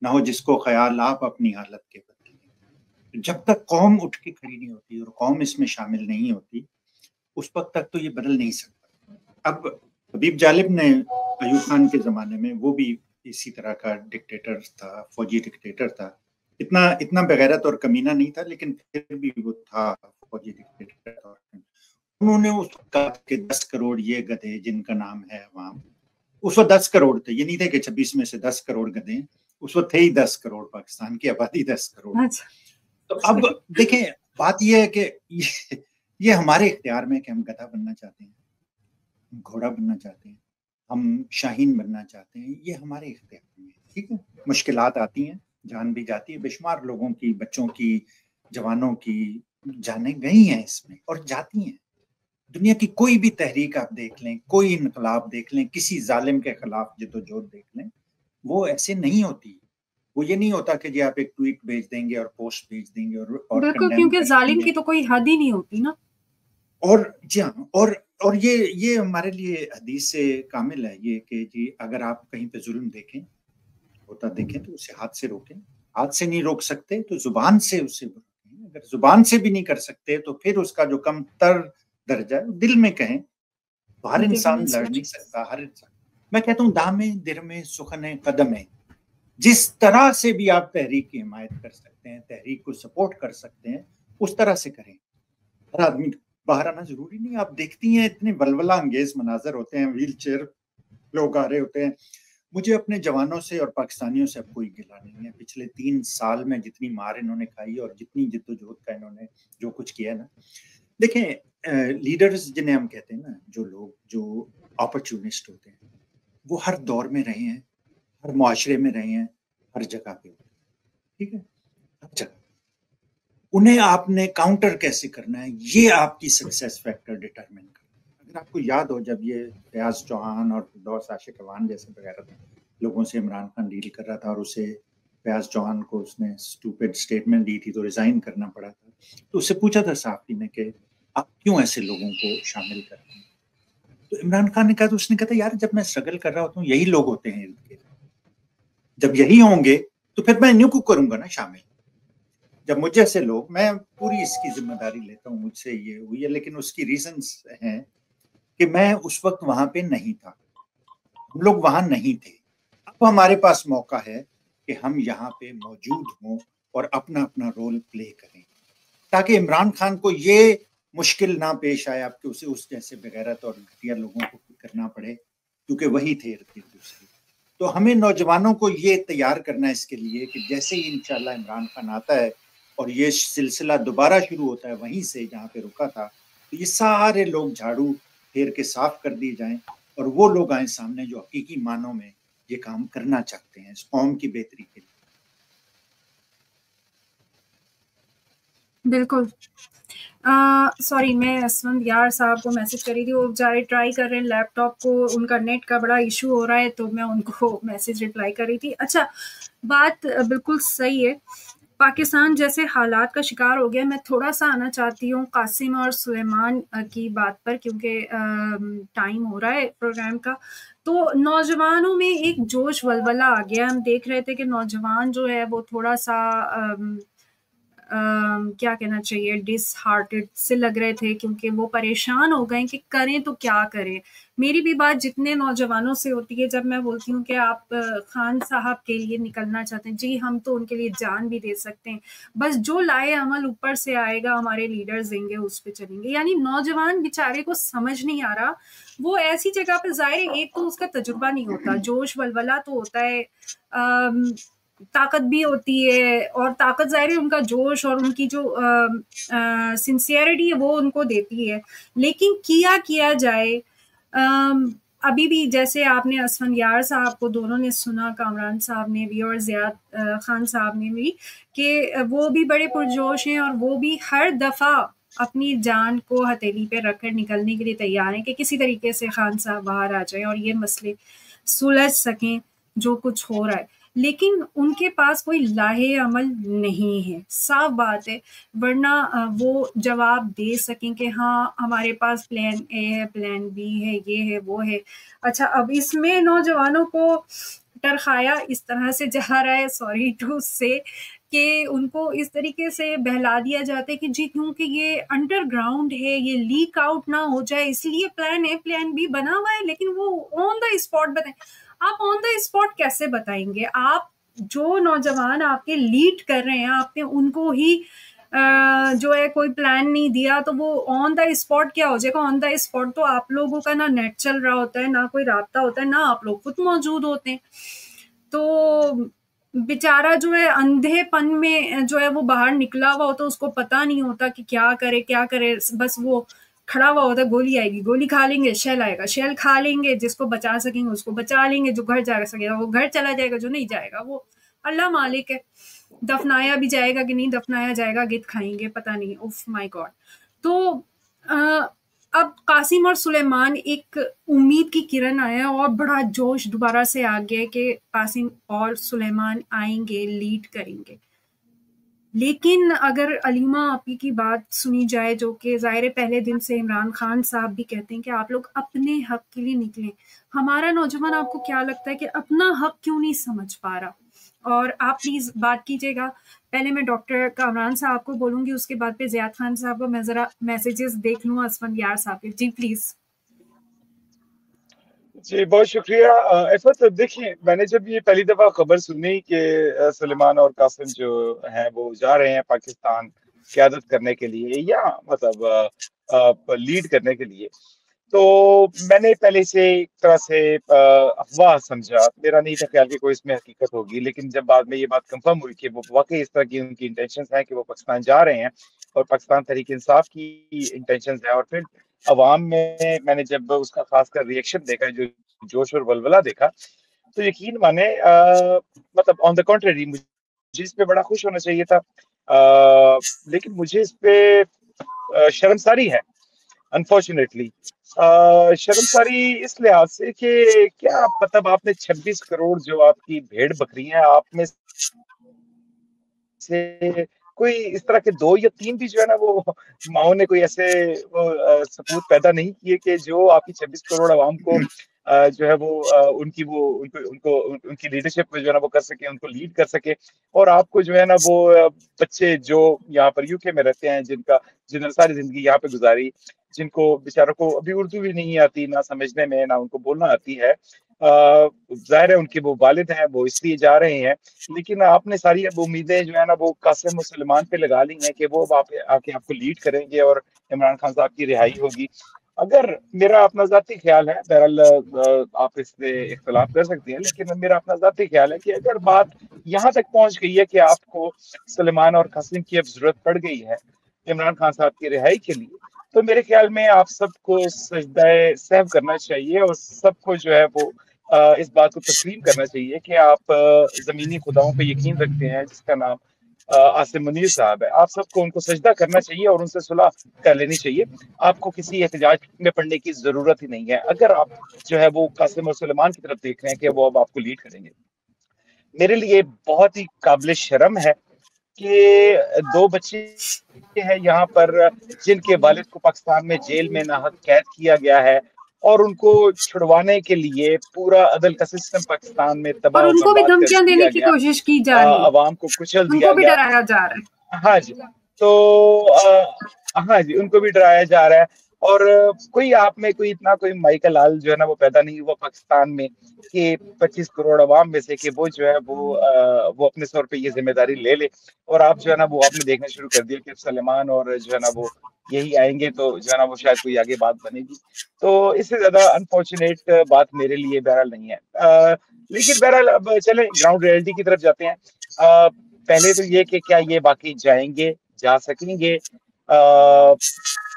نہ ہو جس کو خیال آپ اپنی حالت کے بدلیں. جب تک قوم اٹھ کے کھڑی نہیں ہوتی اور قوم اس میں شامل نہیں ہوتی، اس وقت تک تو یہ بدل نہیں سکتا. اب حبیب جالب نے ایوب خان کے زمانے میں، وہ بھی اسی طرح کا ڈکٹیٹر تھا، فوجی ڈکٹیٹر تھا. اتنا بغیرت اور کمینہ نہیں تھا، لیکن پھر بھی وہ تھا فوجی ڈکٹیٹر. انہوں نے اس وقت کہا کہ 10 کروڑ یہ گدھے جن کا نام ہے عوام، اس وقت 10 کروڑ تھے. یہ نہیں تھے کہ 26 میں سے 10 کروڑ گدھے، اس وقت تھے ہی 10 کروڑ، پاکستان کی آبادی 10 کروڑ. تو اب دیکھیں بات یہ ہے کہ یہ ہمارے اختیار میں کہ ہم گدھا بننا چاہتے ہیں، ہم گھوڑا بننا چاہتے ہیں، ہم شاہین بننا چاہتے ہیں. یہ ہمارے اختیار میں ہے. ٹھیک ہے، مشکلات آتی ہیں، جان بھی جاتی ہے، بے شمار لوگوں کی، بچوں کی، جوانوں کی جانیں گئی ہیں اس میں اور جاتی ہیں. دنیا کی کوئی بھی تحریک آپ دیکھ لیں، کوئی انقلاب دیکھ لیں، کسی ظالم کے خلاف جدوجہد دیکھ لیں، وہ ایسے نہیں ہوتی. وہ یہ نہیں ہوتا کہ جی آپ ایک ٹویٹ بھیج دیں گے اور پوسٹ بھیج دیں گے اور بالکل، کیونکہ ظالم کی تو کوئی حد ہی نہیں ہوتی نا. اور جی ہاں، اور یہ ہمارے لیے حدیث سے کامل ہے یہ کہ جی اگر آپ کہیں پہ ظلم دیکھیں، ہوتا دیکھیں تو اسے ہاتھ سے روکیں. ہاتھ سے نہیں روک سکتے تو زبان سے اسے روکیں. اگر زبان سے بھی نہیں کر سکتے تو پھر اس کا جو کم تر درجہ ہے دل میں کہیں. تو ہر انسان لڑ نہیں سکتا. ہر انسان، میں کہتا ہوں دامیں درمیں سخنیں قدمیں، جس طرح سے بھی آپ تحریک کی حمایت کر سکتے ہیں، تحریک کو سپورٹ کر سکتے ہیں، اس طرح سے کریں. ہر آدمی باہر آنا ضروری نہیں. آپ دیکھتی ہیں اتنے ولولہ انگیز مناظر ہوتے ہیں, ویل چیئر لوگ آ رہے ہوتے ہیں. مجھے اپنے جوانوں سے اور پاکستانیوں سے اب کوئی گلہ نہیں ہے. پچھلے 3 سال میں جتنی مار انہوں نے کھائی اور جتنی جدوجہد کا انہوں نے جو کچھ کیا نا, دیکھیں لیڈرز جنہیں ہم کہتے ہیں نا, جو لوگ جو اپرچونسٹ ہوتے ہیں, وہ ہر دور میں رہے ہیں, ہر معاشرے میں رہے ہیں, ہر جگہ پہ ہوتے ہیں, ٹھیک ہے, ہر جگہ. انہیں آپ نے کاؤنٹر کیسے کرنا ہے, یہ آپ کی سکسیس فیکٹر ڈٹرمن کرنا ہے. اگر آپ کو یاد ہو جب یہ فیاض چوہان اور فردوس عاشق اوان جیسے وغیرہ لوگوں سے عمران خان ڈیل کر رہا تھا اور اسے فیاض چوہان کو اس نے اسٹوپڈ اسٹیٹمنٹ دی تھی تو ریزائن کرنا پڑا تھا, تو اس سے پوچھا تھا صحافی نے کہ آپ کیوں ایسے لوگوں کو شامل کرتے ہیں, تو عمران خان نے کہا, تو اس نے کہا تھا یار جب میں اسٹرگل کر رہا ہوتا ہوں یہی لوگ ہوتے ہیں ارد گرد, جب یہی ہوں گے تو پھر میں نیو کو کروں گا نا شامل. جب مجھ جیسے لوگ, میں پوری اس کی ذمہ داری لیتا ہوں, مجھ سے یہ ہوئی ہے, لیکن اس کی ریزنز ہیں کہ میں اس وقت وہاں پہ نہیں تھا, ہم لوگ وہاں نہیں تھے. اب ہمارے پاس موقع ہے کہ ہم یہاں پہ موجود ہوں اور اپنا اپنا رول پلے کریں, تاکہ عمران خان کو یہ مشکل نہ پیش آئے اب کہ اسے اس جیسے بغیرت اور گھٹیا لوگوں کو کرنا پڑے, کیونکہ وہی تھے دوسرے. تو ہمیں نوجوانوں کو یہ تیار کرنا ہے اس کے لیے کہ جیسے ہی انشاءاللہ عمران خان آتا ہے اور یہ سلسلہ دوبارہ شروع ہوتا ہے وہیں سے جہاں پہ رکا تھا, تو یہ سارے لوگ جھاڑو پھیر کے صاف کر دیے جائیں اور وہ لوگ آئیں سامنے جو حقیقی معنوں میں یہ کام کرنا چاہتے ہیں اس قوم کی بہتری کے لیے. بالکل. سوری, میں اسفند یار صاحب کو میسج کری تھی, وہ جائے ٹرائی کر رہے ہیں لیپ ٹاپ کو, ان کا نیٹ کا بڑا ایشو ہو رہا ہے, تو میں ان کو میسج رپلائی کر رہی تھی. اچھا, بات بالکل صحیح ہے. پاکستان جیسے حالات کا شکار ہو گیا. میں تھوڑا سا آنا چاہتی ہوں قاسم اور سلیمان کی بات پر, کیونکہ ٹائم ہو رہا ہے پروگرام کا. تو نوجوانوں میں ایک جوش ولولہ آ گیا. ہم دیکھ رہے تھے کہ نوجوان جو ہے وہ تھوڑا سا کیا کہنا چاہیے, ڈس ہارٹڈ سے لگ رہے تھے, کیونکہ وہ پریشان ہو گئے کہ کریں تو کیا کریں. میری بھی بات جتنے نوجوانوں سے ہوتی ہے, جب میں بولتی ہوں کہ آپ خان صاحب کے لیے نکلنا چاہتے ہیں, جی ہم تو ان کے لیے جان بھی دے سکتے ہیں, بس جو لائے عمل اوپر سے آئے گا, ہمارے لیڈرز دیں گے, اس پہ چلیں گے. یعنی نوجوان بیچارے کو سمجھ نہیں آ رہا. وہ ایسی جگہ پہ ظاہر ہے, ایک تو اس کا تجربہ نہیں ہوتا, جوش ولولہ تو ہوتا ہے, طاقت بھی ہوتی ہے, اور طاقت ظاہر ہے ان کا جوش اور ان کی جو سنسیئرٹی ہے وہ ان کو دیتی ہے. لیکن کیا جائے, ابھی بھی جیسے آپ نے اسفند یار صاحب کو دونوں نے سنا, کامران صاحب نے بھی اور زیاد خان صاحب نے بھی, کہ وہ بھی بڑے پرجوش ہیں اور وہ بھی ہر دفعہ اپنی جان کو ہتھیلی پہ رکھ کر نکلنے کے لیے تیار ہیں کہ کسی طریقے سے خان صاحب باہر آ جائیں اور یہ مسئلے سلجھ سکیں جو کچھ ہو رہا ہے. لیکن ان کے پاس کوئی لاہے عمل نہیں ہے, صاف بات ہے, ورنہ وہ جواب دے سکیں کہ ہاں ہمارے پاس پلان اے ہے, پلان بی ہے, یہ ہے, وہ ہے. اچھا, اب اس میں نوجوانوں کو ٹرخایا اس طرح سے جا رہا ہے, سوری ٹو سے, کہ ان کو اس طریقے سے بہلا دیا جاتا ہے کہ جی کیونکہ یہ انڈر گراؤنڈ ہے, یہ لیک آؤٹ نہ ہو جائے, اس لیے پلان اے پلان بی بنا ہوا ہے, لیکن وہ آن دا اسپاٹ بتائیں. آپ آن دا اسپاٹ کیسے بتائیں گے؟ آپ جو نوجوان آپ کے لیڈ کر رہے ہیں, آپ نے ان کو ہی جو ہے کوئی پلان نہیں دیا, تو وہ آن دا اسپاٹ کیا ہو جائے گا؟ آن دا اسپاٹ تو آپ لوگوں کا نہ نیٹ چل رہا ہوتا ہے, نہ کوئی رابطہ ہوتا ہے, نہ آپ لوگ خود موجود ہوتے ہیں. تو بیچارہ جو ہے اندھے پن میں جو ہے وہ باہر نکلا ہوا ہوتا, اس کو پتہ نہیں ہوتا کہ کیا کرے, بس وہ کھڑا ہوا ہوتا ہے, گولی آئے گی, گولی کھا لیں گے, شیل آئے گا, شیل کھا لیں گے, جس کو بچا سکیں گے اس کو بچا لیں گے, جو گھر جا سکے گا وہ گھر چلا جائے گا, جو نہیں جائے گا وہ اللہ مالک ہے. دفنایا بھی جائے گا کہ نہیں دفنایا جائے گا, گت کھائیں گے, پتہ نہیں, اوف مائی گاڈ. تو اب قاسم اور سلیمان ایک امید کی کرن آیا اور بڑا جوش دوبارہ سے آ گیا کہ قاسم اور سلیمان آئیں گے, لیڈ کریں گے. لیکن اگر علیمہ آپی کی بات سنی جائے, جو کہ ظاہر پہلے دن سے عمران خان صاحب بھی کہتے ہیں کہ آپ لوگ اپنے حق کے لیے نکلیں, ہمارا نوجوان آپ کو کیا لگتا ہے کہ اپنا حق کیوں نہیں سمجھ پا رہا؟ اور آپ پلیز بات کیجیے گا. پہلے میں ڈاکٹر کامران صاحب کو بولوں گی, اس کے بعد پہ زیاد خان صاحب کو. میں ذرا میسیجز دیکھ لوں اسفند یار صاحب کے. جی پلیز. جی بہت شکریہ عفت. دیکھیں, میں نے جب یہ پہلی دفعہ خبر سنی کہ سلیمان اور قاسم جو ہیں وہ جا رہے ہیں پاکستان قیادت کرنے کے لیے, یا مطلب لیڈ کرنے کے لیے. تو میں نے پہلے سے ایک طرح سے افواہ سمجھا, میرا نہیں تھا خیال کہ کوئی اس میں حقیقت ہوگی, لیکن جب بعد میں یہ بات کنفرم ہوئی کہ وہ واقعی اس طرح کی ان کی انٹینشنز ہیں کہ وہ پاکستان جا رہے ہیں اور پاکستان تحریک انصاف کی انٹینشنز ہیں, اور پھر عوام میں نے جب اس کا خاص کر ریئیکشن دیکھا, جو جوش اور ولولہ دیکھا, تو یقین مانے مطلب آن دا کنٹری مجھے اس پہ بڑا خوش ہونا چاہیے تھا, لیکن مجھے اس پہ شرمساری ہے انفارچونیٹلی. شرمساری اس لحاظ سے کہ کیا مطلب آپ نے 26 کروڑ جو آپ کی بھیڑ بکریاں, آپ میں سے کوئی اس طرح کے 2 یا 3 بھی جو ہے نا وہ ماؤں نے کوئی ایسے سپوت پیدا نہیں کیے کہ جو آپ کی 26 کروڑ عوام کو جو ہے وہ ان کی لیڈرشپ میں جو ہے نا وہ کر سکے, ان کو لیڈ کر سکے, اور آپ کو جو ہے نا وہ بچے جو یہاں پر یو کے میں رہتے ہیں, جنہوں نے ساری زندگی یہاں پہ گزاری, جن کو بیچاروں کو ابھی اردو بھی نہیں آتی, نہ سمجھنے میں نہ ان کو بولنا آتی ہے, ظاہر ہے ان کے وہ والد ہیں وہ اس لیے جا رہے ہیں, لیکن آپ نے ساری اب امیدیں جو ہے نا وہ قاسم سلیمان پہ لگا لی ہیں کہ وہ آ کے آپ کو لیڈ کریں گے اور عمران خان صاحب کی رہائی ہوگی. اگر میرا اپنا ذاتی خیال ہے, بہرحال آپ اس سے اختلاف کر سکتے ہیں, لیکن میرا اپنا ذاتی خیال ہے کہ اگر بات یہاں تک پہنچ گئی ہے کہ آپ کو سلیمان اور قاسم کی اب ضرورت پڑ گئی ہے عمران خان صاحب کی رہائی کے لیے, تو میرے خیال میں آپ سب کو سجدہ سہو کرنا چاہیے اور سب کو جو ہے وہ اس بات کو تسلیم کرنا چاہیے کہ آپ زمینی خداؤں پہ یقین رکھتے ہیں جس کا نام عاصم منیر صاحب ہے. آپ سب کو ان کو سجدہ کرنا چاہیے اور ان سے صلح کر لینی چاہیے. آپ کو کسی احتجاج میں پڑنے کی ضرورت ہی نہیں ہے اگر آپ جو ہے وہ قاسم اور سلیمان کی طرف دیکھ رہے ہیں کہ وہ اب آپ کو لیڈ کریں گے. میرے لیے بہت ہی قابل شرم ہے کہ 2 بچے ہیں یہاں پر جن کے والد کو پاکستان میں جیل میں ناحق قید کیا گیا ہے, اور ان کو چھڑوانے کے لیے پورا عدل کا سسٹم پاکستان میں تباہ اور و ان کو بھی برباد کر دھمکیاں دینے دیا کی گیا, کوشش کی جا رہی ہے, عوام کو کچل ان دیا کو بھی گیا. ڈرایا جا رہا ہے. ہاں جی, تو ہاں جی ان کو بھی ڈرایا جا رہا ہے, اور کوئی آپ میں کوئی اتنا کوئی مائیکل لال جو ہے نا وہ پیدا نہیں ہوا پاکستان میں کہ 25 کروڑ عوام میں سے کہ وہ جو ہے وہ اپنے طور پہ یہ ذمہ داری لے لے, اور آپ جو ہے نا وہ آپ نے دیکھنا شروع کر دیا کہ سلیمان اور جو ہے نا وہ یہی آئیں گے تو جو ہے نا وہ شاید کوئی آگے بات بنے گی. تو اس سے زیادہ انفارچونیٹ بات میرے لیے بہرحال نہیں ہے, لیکن بہرحال اب چلیں گراؤنڈ ریئلٹی کی طرف جاتے ہیں. پہلے تو یہ کہ کیا یہ باقی جائیں گے, جا سکیں گے,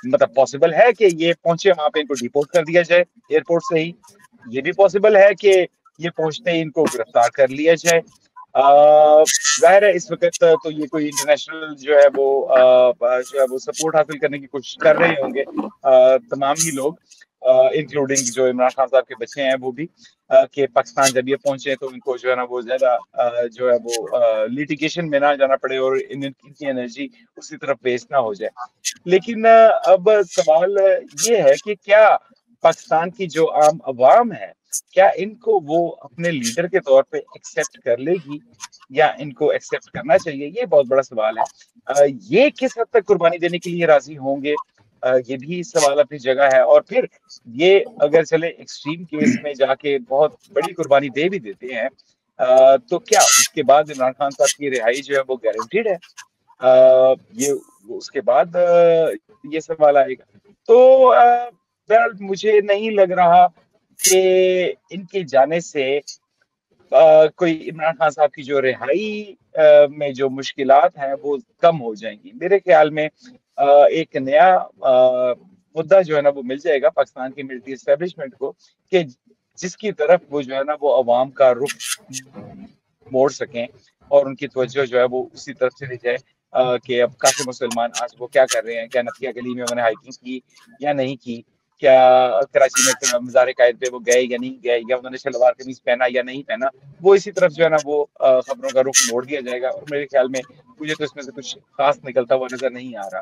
مطلب پاسبل ہے کہ یہ پہنچے وہاں پہ ان کو ڈیپورٹ کر دیا جائے ایئرپورٹ سے ہی, یہ بھی پاسبل ہے کہ یہ پہنچتے ہی ان کو گرفتار کر لیا جائے. ظاہر ہے اس وقت تو یہ کوئی انٹرنیشنل جو ہے وہ سپورٹ حاصل کرنے کی کوشش کر رہے ہوں گے تمام ہی لوگ, انکلوڈنگ جو عمران خان صاحب کے بچے ہیں وہ بھی, کہ پاکستان جب یہ پہنچے تو ان کو جو ہے نا وہ زیادہ جو ہے وہ لیٹیگیشن میں نہ جانا پڑے اور ان کی انرجی اسی طرف ویسٹ نہ ہو جائے. لیکن اب سوال یہ ہے کہ کیا پاکستان کی جو عام عوام ہے کیا ان کو وہ اپنے لیڈر کے طور پہ ایکسیپٹ کر لے گی یا ان کو ایکسیپٹ کرنا چاہیے, یہ بہت بڑا سوال ہے. یہ کس حد تک قربانی دینے کے لیے راضی ہوں گے, یہ بھی سوال اپنی جگہ ہے. اور پھر یہ اگر چلے ایکسٹریم کیس میں جا کے بہت بڑی قربانی دے بھی دیتے ہیں تو کیا اس کے بعد عمران خان صاحب کی رہائی جو ہے وہ گارنٹیڈ ہے؟ یہ اس کے بعد یہ سوال آئے گا. تو بہرحال مجھے نہیں لگ رہا کہ ان کے جانے سے کوئی عمران خان صاحب کی جو رہائی میں جو مشکلات ہیں وہ کم ہو جائیں گی. میرے خیال میں ایک نیا مدعا جو ہے نا وہ مل جائے گا پاکستان کی ملٹری اسٹیبلشمنٹ کو کہ جس کی طرف وہ جو ہے نا وہ عوام کا رخ موڑ سکیں اور ان کی توجہ جو ہے وہ اسی طرف چلی جائے کہ اب قاسم مسلمان آج وہ کیا کر رہے ہیں, کیا نفیہ گلی میں انہوں نے ہائیکنگ کی یا نہیں کی, کیا کراچی میں مزار قائد پہ وہ گئے یا نہیں گئے, یا انہوں نے شلوار قمیض پہنا یا نہیں پہنا, وہ اسی طرف جو ہے نا وہ خبروں کا رخ موڑ دیا جائے گا. اور میرے خیال میں مجھے تو اس میں سے کچھ خاص نکلتا ہوا نظر نہیں آ رہا.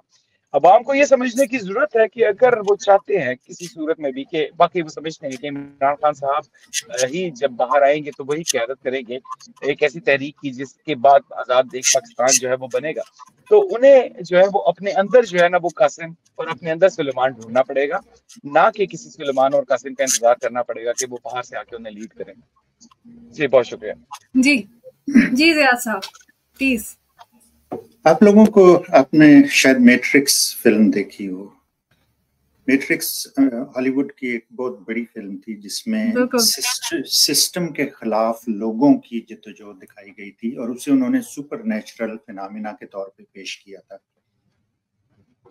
عوام کو یہ سمجھنے کی ضرورت ہے کہ اگر وہ چاہتے ہیں کسی صورت میں بھی کہ باقی وہ سمجھتے ہیں کہ عمران خان صاحب ہی جب باہر آئیں گے تو وہی قیادت کریں گے ایک ایسی تحریک کی جس کے بعد آزاد ایک پاکستان جو ہے وہ بنے گا, تو انہیں جو ہے وہ اپنے اندر جو ہے نا وہ قاسم اور اپنے اندر سلیمان ڈھونڈنا پڑے گا, نہ کہ کسی سلیمان اور قاسم کا انتظار کرنا پڑے گا کہ وہ باہر سے آ کے انہیں لیڈ کریں. جی بہت شکریہ. جی زیاد صاحب پلیز. آپ لوگوں کو آپ نے شاید میٹرکس فلم دیکھی ہو, میٹرکس ہالی ووڈ کی ایک بہت بڑی فلم تھی جس میں سسٹم کے خلاف لوگوں کی جدوجہد دکھائی گئی تھی اور اسے انہوں نے سپر نیچرل فینامینا کے طور پہ پیش کیا تھا.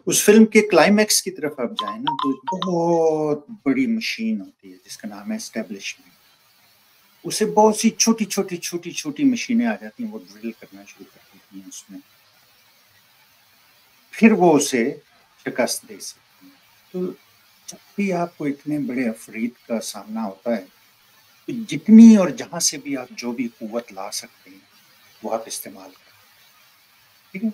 اس فلم کے کلائمیکس کی طرف آپ جائیں نا تو بہت بڑی مشین ہوتی ہے جس کا نام ہے اسٹیبلشمنٹ. اسے بہت سی چھوٹی چھوٹی چھوٹی چھوٹی مشینیں آ جاتی ہیں, وہ ڈرل کرنا شروع کر دیتی ہیں اس میں, پھر وہ اسے شکست دے سکتی ہیں. تو جب بھی آپ کو اتنے بڑے افرید کا سامنا ہوتا ہے تو جتنی اور جہاں سے بھی آپ جو بھی قوت لا سکتے ہیں وہ آپ استعمال کریں. ٹھیک ہے,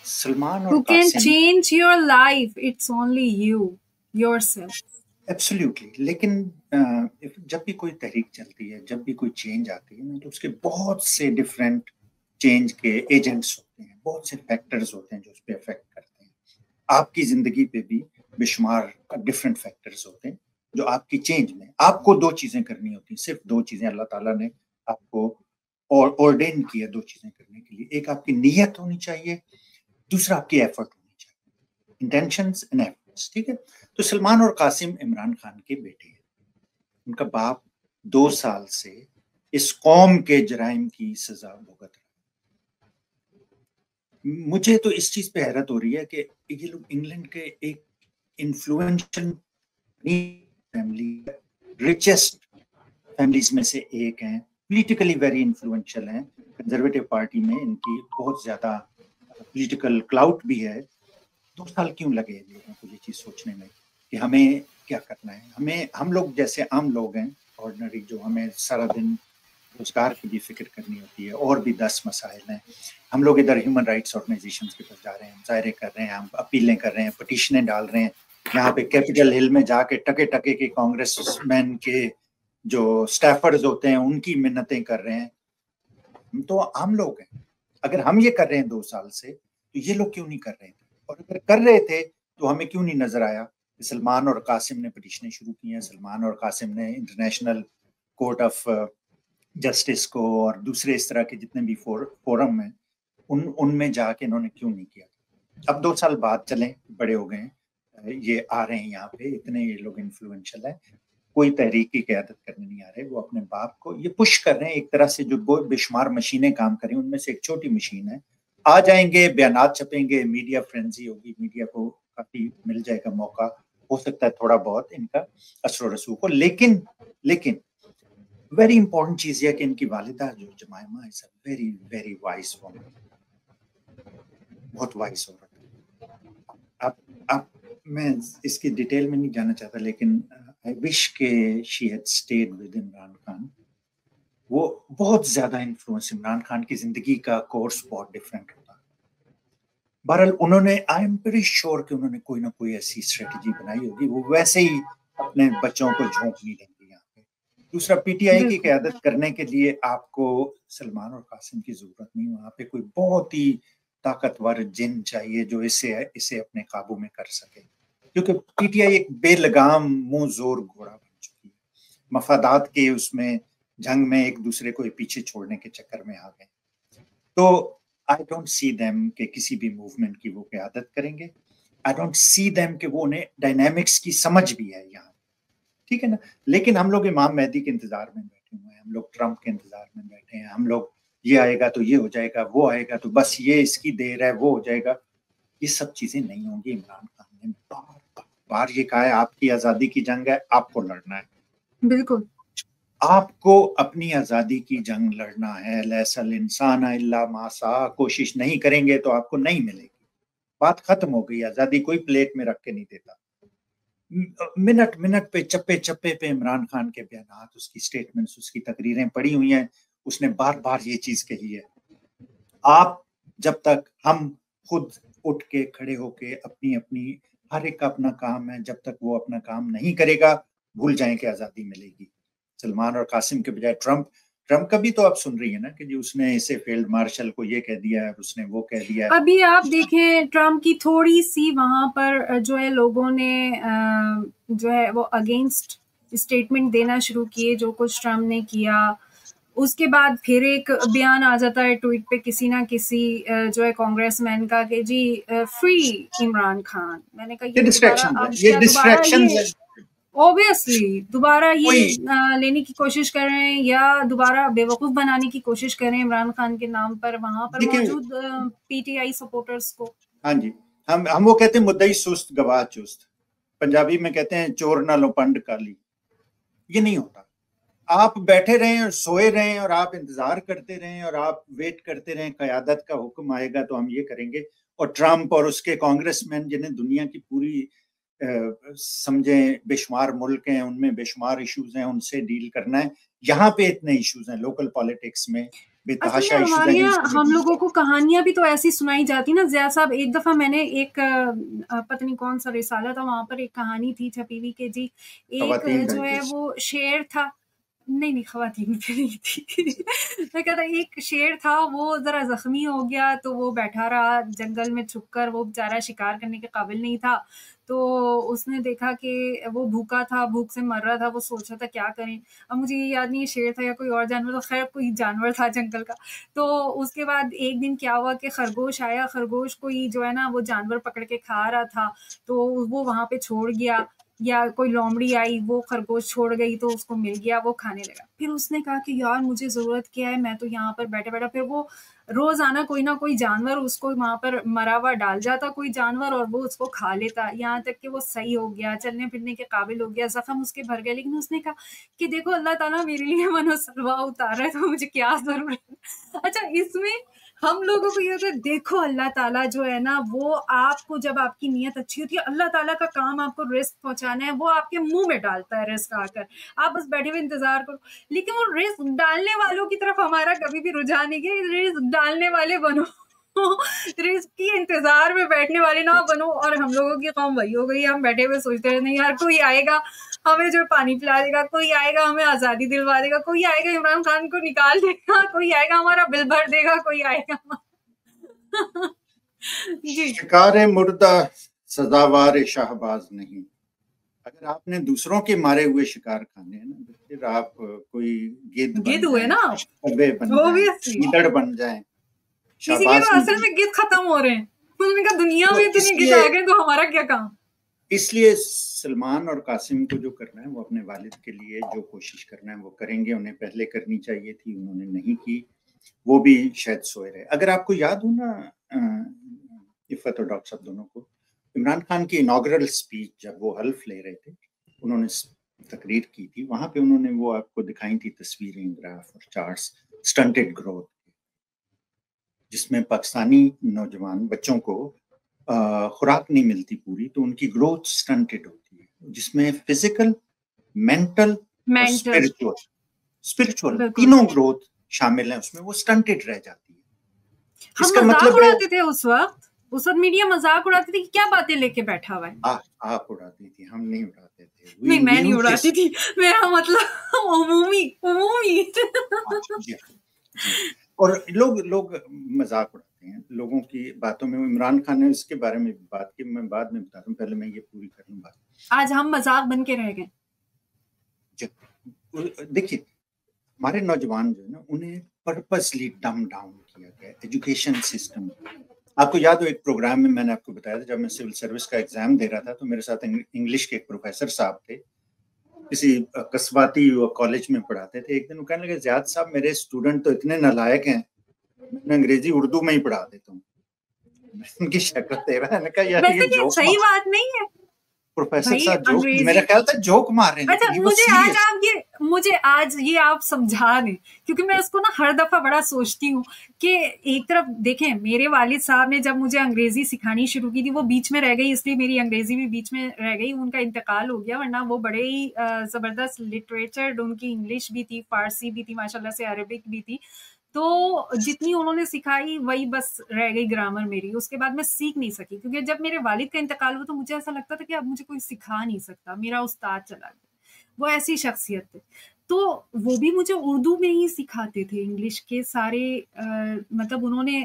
سلمان اور Qasim, who can change your life, it's only you, yourself. Absolutely. لیکن جب بھی کوئی تحریک چلتی ہے, جب بھی کوئی چینج آتی ہے تو اس کے بہت سے ڈفرینٹ چینج کے ایجنٹس ہوتے ہیں, بہت سے فیکٹرز ہوتے ہیں جو اس پہ افیکٹ کرتے ہیں. آپ کی زندگی پہ بھی بے شمار ڈفرینٹ فیکٹرز ہوتے ہیں جو آپ کی چینج میں, آپ کو 2 چیزیں کرنی ہوتی ہیں, صرف 2 چیزیں اللہ تعالیٰ نے آپ کو آرڈین کیا 2 چیزیں کرنے کے لیے. ایک آپ کی نیت ہونی چاہیے, دوسرا آپ کی ایفرٹ ہونی چاہیے, انٹینشنز اینڈ ایفرٹس. ٹھیک ہے. تو سلمان اور قاسم عمران خان کے بیٹے ہیں. ان کا باپ 2 سال سے اس قوم کے جرائم کی سزا بھگت رہا ہے. مجھے تو اس چیز پہ حیرت ہو رہی ہے کہ یہ لوگ انگلینڈ کے ایک انفلوئنشل فیملی, ریچسٹ فیملیز میں سے ایک ہیں, پولیٹیکلی ویری انفلوئنشل ہیں. کنزرویٹو پارٹی میں ان کی بہت زیادہ پولیٹیکل کلاؤٹ بھی ہے. 2 سال کیوں لگے لوگوں کو یہ چیز سوچنے میں کہ ہمیں کیا کرنا ہے؟ ہم لوگ جیسے عام لوگ ہیں آرڈنری, جو ہمیں سارا دن روزگار کی بھی فکر کرنی ہوتی ہے, اور بھی 10 مسائل ہیں. ہم لوگ ادھر ہیومن رائٹس آرگنائزیشنز کے پاس جا رہے ہیں, مظاہرے کر رہے ہیں, ہم اپیلیں کر رہے ہیں, پٹیشنیں ڈال رہے ہیں. یہاں پہ کیپٹل ہل میں جا کے ٹکے ٹکے کے کانگریس مین کے جو سٹیفرز ہوتے ہیں ان کی منتیں کر رہے ہیں. ہم تو عام لوگ ہیں. اگر ہم یہ کر رہے ہیں 2 سال سے تو یہ لوگ کیوں نہیں کر رہے تھے؟ اور اگر کر رہے تھے تو ہمیں کیوں نہیں نظر آیا کہ سلمان اور قاسم نے پٹیشنیں شروع کی ہیں, سلمان اور قاسم نے انٹرنیشنل کورٹ آف جسٹس کو اور دوسرے اس طرح کے جتنے بھی فورم ہیں ان میں جا کے انہوں نے کیوں نہیں کیا؟ اب 2 سال بعد چلیں, بڑے ہو گئے ہیں, یہ آ رہے ہیں یہاں پہ, اتنے یہ لوگ انفلوئنشل ہیں, کوئی تحریک کی قیادت کرنے نہیں آ رہے. وہ اپنے باپ کو یہ پش کر رہے ہیں ایک طرح سے, جو بے شمار مشینیں کام کریں ان میں سے ایک چھوٹی مشین ہے. آ جائیں گے, بیانات چھپیں گے, میڈیا فرینزی ہوگی, میڈیا کو کافی مل جائے گا موقع, ہو سکتا ہے تھوڑا بہت ان کا اثر و رسوخ ہو. لیکن ویری امپورٹنٹ چیز یہ کہ ان کی والدہ جو Jemima is a very very wise woman, بہت وائس عورت ہے. اب میں اس کی ڈیٹیل میں نہیں جانا چاہتا, لیکن I wish کہ she had stayed with Imran Khan. وہ بہت زیادہ انفلوئنس, عمران خان کی زندگی کا کورس بہت ڈفرینٹ ہوتا. بہرحال انہوں نے, آئی ایم ویری شیور کہ انہوں نے کوئی نہ کوئی ایسی اسٹریٹجی بنائی ہوگی. وہ ویسے ہی اپنے بچوں کو جھونک نہیں دیں گے یہاں پہ. دوسرا, پی ٹی آئی کی قیادت کرنے کے لیے آپ کو سلمان اور قاسم کی ضرورت نہیں. وہاں پہ کوئی بہت ہی طاقتور جن چاہیے جو اسے اپنے قابو میں کر سکے, کیونکہ پی ٹی آئی ایک بے لگام منہ زور گھوڑا بن چکی ہے. مفادات کے اس میں جنگ میں ایک دوسرے کو پیچھے چھوڑنے کے چکر میں آ گئے. تو I don't see them کہ کسی بھی موومنٹ کی وہ قیادت کریں گے. I don't see them کہ وہ انہیں ڈائنامکس کی سمجھ بھی ہے یہاں. ٹھیک ہے نا. لیکن ہم لوگ امام مہدی کے انتظار میں بیٹھے ہوئے ہیں, ہم لوگ ٹرمپ کے انتظار میں بیٹھے ہیں, ہم لوگ یہ آئے گا تو یہ ہو جائے گا, وہ آئے گا تو بس یہ اس کی دیر ہے, وہ ہو جائے گا. یہ سب چیزیں نہیں ہوں گی. عمران خان نے بار یہ کہا ہے آپ کی آزادی کی جنگ ہے, آپ کو لڑنا ہے. بالکل, آپ کو اپنی آزادی کی جنگ لڑنا ہے. لیس الانسان الا ما سعی, کوشش نہیں کریں گے تو آپ کو نہیں ملے گی. بات ختم ہو گئی. آزادی کوئی پلیٹ میں رکھ کے نہیں دیتا. منٹ پہ چپے پہ عمران خان کے بیانات, اس کی سٹیٹمنٹس, اس کی تقریریں پڑھی ہوئی ہیں. اس نے بار بار یہ چیز کہی ہے, آپ جب تک ہم خود اٹھ کے کھڑے ہو کے اپنی ہر ایک کا اپنا کام ہے, جب تک وہ اپنا کام نہیں کرے گا بھول جائیں کہ آزادی ملے گی. سلمان اور قاسم کے بجائے ٹرمپ کا بھی تو آپ سن رہی ہیں نا کہ جی اس نے اسے فیلڈ مارشل کو یہ کہہ دیا ہے, اس نے وہ کہہ دیا ہے. ابھی آپ دیکھیں ٹرمپ کی تھوڑی سی وہاں پر جو ہے لوگوں نے جو ہے وہ اگینسٹ اسٹیٹمنٹ دینا شروع کیے, جو کچھ ٹرمپ نے کیا اس کے بعد پھر ایک بیان آ جاتا ہے ٹویٹ پہ کسی نہ کسی جو ہے کانگریس مین کا کہ جی فری عمران خان. میں نے کہا یہ دوبارہ اب کیا دوبارہ یہ اوبیسلی دوبارہ یہ لینے کی کوشش کر رہے ہیں یا دوبارہ بیوقوف بنانے کی کوشش کر رہے ہیں عمران خان کے نام پر وہاں پر موجود پی ٹی آئی سپورٹرز کو. ہاں جی ہم وہ کہتے ہیں مدعی سست گواہ چست، پنجابی میں کہتے ہیں چور نہ لو پنڈ کالی. یہ نہیں ہوتا. آپ بیٹھے رہیں اور سوئے رہیں اور آپ انتظار کرتے رہیں اور آپ ویٹ کرتے رہیں قیادت کا حکم آئے گا تو ہم یہ کریں گے. اور ٹرمپ اور اس کے کانگریس مین جنہیں دنیا کی پوری سمجھیں بے شمار ملک ہیں، ان میں بے شمار ایشوز ہیں، ان سے ڈیل کرنا ہے. یہاں پہ اتنے ایشوز ہیں لوکل پالیٹکس میں، بے تحاشا ایشوز ہیں. ہم لوگوں کو کہانیاں بھی تو ایسی سنائی جاتی نا زیاد صاحب. ایک دفعہ میں نے ایک پتہ نہیں کون سا رسالہ تھا، وہاں پر ایک کہانی تھی چھپی ہوئی کہ جی ایک جو ہے وہ شیر تھا، نہیں خواتین پہ نہیں تھی میں کہتا ایک شیر تھا، وہ ذرا زخمی ہو گیا تو وہ بیٹھا رہا جنگل میں چھپ کر، وہ بیچارہ شکار کرنے کے قابل نہیں تھا. تو اس نے دیکھا کہ وہ بھوکا تھا، بھوک سے مر رہا تھا، وہ سوچ رہا تھا کیا کریں. اب مجھے یہ یاد نہیں یہ شیر تھا یا کوئی اور جانور تھا، خیر کوئی جانور تھا جنگل کا. تو اس کے بعد ایک دن کیا ہوا کہ خرگوش آیا، خرگوش کوئی جو ہے نا وہ جانور پکڑ کے کھا رہا تھا تو وہ وہاں پہ چھوڑ گیا، یا کوئی لومڑی آئی وہ خرگوش چھوڑ گئی تو اس کو مل گیا، وہ کھانے لگا. پھر اس نے کہا کہ یار مجھے ضرورت کیا ہے، میں تو یہاں پر بیٹھا بیٹھا. پھر وہ روزانہ کوئی نہ کوئی جانور اس کو وہاں پر مرا ہوا ڈال جاتا کوئی جانور، اور وہ اس کو کھا لیتا، یہاں تک کہ وہ صحیح ہو گیا، چلنے پھرنے کے قابل ہو گیا، زخم اس کے بھر گئے. لیکن اس نے کہا کہ دیکھو اللہ تعالیٰ میرے لیے من و سلوا اتارا ہے تو مجھے کیا ضرورت ہے. اچھا اس میں ہم لوگوں کو یہ ہوتا ہے دیکھو اللہ تعالیٰ جو ہے نا وہ آپ کو جب آپ کی نیت اچھی ہوتی ہے، اللہ تعالیٰ کا کام آپ کو رزق پہنچانا ہے، وہ آپ کے منہ میں ڈالتا ہے رزق آ کر، آپ بس بیٹھے ہوئے انتظار کرو. لیکن وہ رزق ڈالنے والوں کی طرف ہمارا کبھی بھی رجحان نہیں کہ رزق ڈالنے والے بنو رزق کی انتظار میں بیٹھنے والے نہ بنو. اور ہم لوگوں کی قوم وہی ہو گئی، ہم بیٹھے ہوئے سوچتے رہے نہیں یار کوئی آئے گا ہمیں جو پانی پلا دے گا، کوئی آئے گا ہمیں آزادی دلوا دے گا، کوئی آئے گا عمران خان کو نکال دے گا، کوئی آئے گا ہمارا بل بھر دے گا، کوئی آئے گا جی. شکار مردہ سزاوار شہباز نہیں. اگر آپ نے دوسروں کے مارے ہوئے شکار کھانے ہیں نا، پھر آپ کوئی گدھ ہوئے نا، گیدڑ بن جائیں. اسی لیے اصل میں گدھ ختم ہو رہے ہیں. انہوں نے کہا دنیا میں اتنے گدھ آ گئے تو ہمارا کیا کام. اس لیے سلمان اور قاسم کو جو کرنا ہے وہ اپنے والد کے لیے جو کوشش کرنا ہے وہ کریں گے. انہیں پہلے کرنی چاہیے تھی، انہوں نے نہیں کی، وہ بھی شاید سوئے رہے. اگر آپ کو یاد ہو نا عفت اور ڈاکٹر صاحب دونوں کو، عمران خان کی انوگرل سپیچ جب وہ حلف لے رہے تھے، انہوں نے تقریر کی تھی، وہاں پہ انہوں نے وہ آپ کو دکھائی تھی تصویریں، گراف اور چارٹس سٹنٹڈ گروتھ، جس میں پاکستانی نوجوان بچوں کو خوراک نہیں ملتی پوری تو ان کی گروتھ سٹنٹڈ ہوتی ہے، جس میں فزیکل، مینٹل اور اسپرچول تینوں گروتھ شامل ہیں، اس میں وہ سٹنٹڈ رہ جاتی ہے. اس کا مطلب اڑاتے تھے اس وقت میڈیا مذاق اڑاتی تھی کہ کیا باتیں لے کے بیٹھا ہوا ہے. آپ اڑاتی تھی، ہم نہیں اڑاتے تھے. نہیں میں نہیں اڑاتی تھی، میرا مطلب عمومی اور لوگ مذاق اڑاتے ہیں لوگوں کی باتوں میں. عمران خان نے اس کے بارے میں بات کی، میں بعد میں بتاتا ہوں، پہلے میں یہ پوری کر لوں بات. آج ہم مذاق بن کے رہ گئے. دیکھیے ہمارے نوجوان جو ہے نا انہیں پرپسلی ڈم ڈاؤن کیا گیا ایجوکیشن سسٹم. آپ کو یاد ہو ایک پروگرام میں میں نے آپ کو بتایا تھا، جب میں سول سروس کا ایگزام دے رہا تھا تو میرے ساتھ انگلش کے ایک پروفیسر صاحب تھے، کسی قصباتی کالج میں پڑھاتے تھے. ایک دن وہ کہنے لگے زیاد صاحب میرے اسٹوڈنٹ تو اتنے نالائق ہیں، میں انگریزی اردو میں ہی پڑھا دیتا ہوں. ان کی شکل دیکھا، میں نے کہا یار یہ جوک صحیح بات نہیں ہے. پروفیسر صاحب جوک، میرا خیال تھا جوک مار رہے ہیں. اچھا مجھے آج یہ آپ سمجھا دیں، کیونکہ میں اس کو نا ہر دفعہ بڑا سوچتی ہوں کہ ایک طرف دیکھیں میرے والد صاحب نے جب مجھے انگریزی سکھانی شروع کی تھی وہ بیچ میں رہ گئی، اس لیے میری انگریزی بھی بیچ میں رہ گئی، ان کا انتقال ہو گیا، ورنہ وہ بڑے ہی زبردست لٹریچر، ان کی انگلش بھی تھی، فارسی بھی تھی، ماشاء اللہ سے عربک بھی تھی. تو جتنی انہوں نے سکھائی وہی بس رہ گئی گرامر میری، اس کے بعد میں سیکھ نہیں سکی، کیونکہ جب میرے والد کا انتقال ہوا تو مجھے ایسا لگتا تھا کہ اب مجھے کوئی سکھا نہیں سکتا، میرا استاد چلا گیا. وہ ایسی شخصیت تھے، تو وہ بھی مجھے اردو میں ہی سکھاتے تھے. انگلش کے سارے مطلب انہوں نے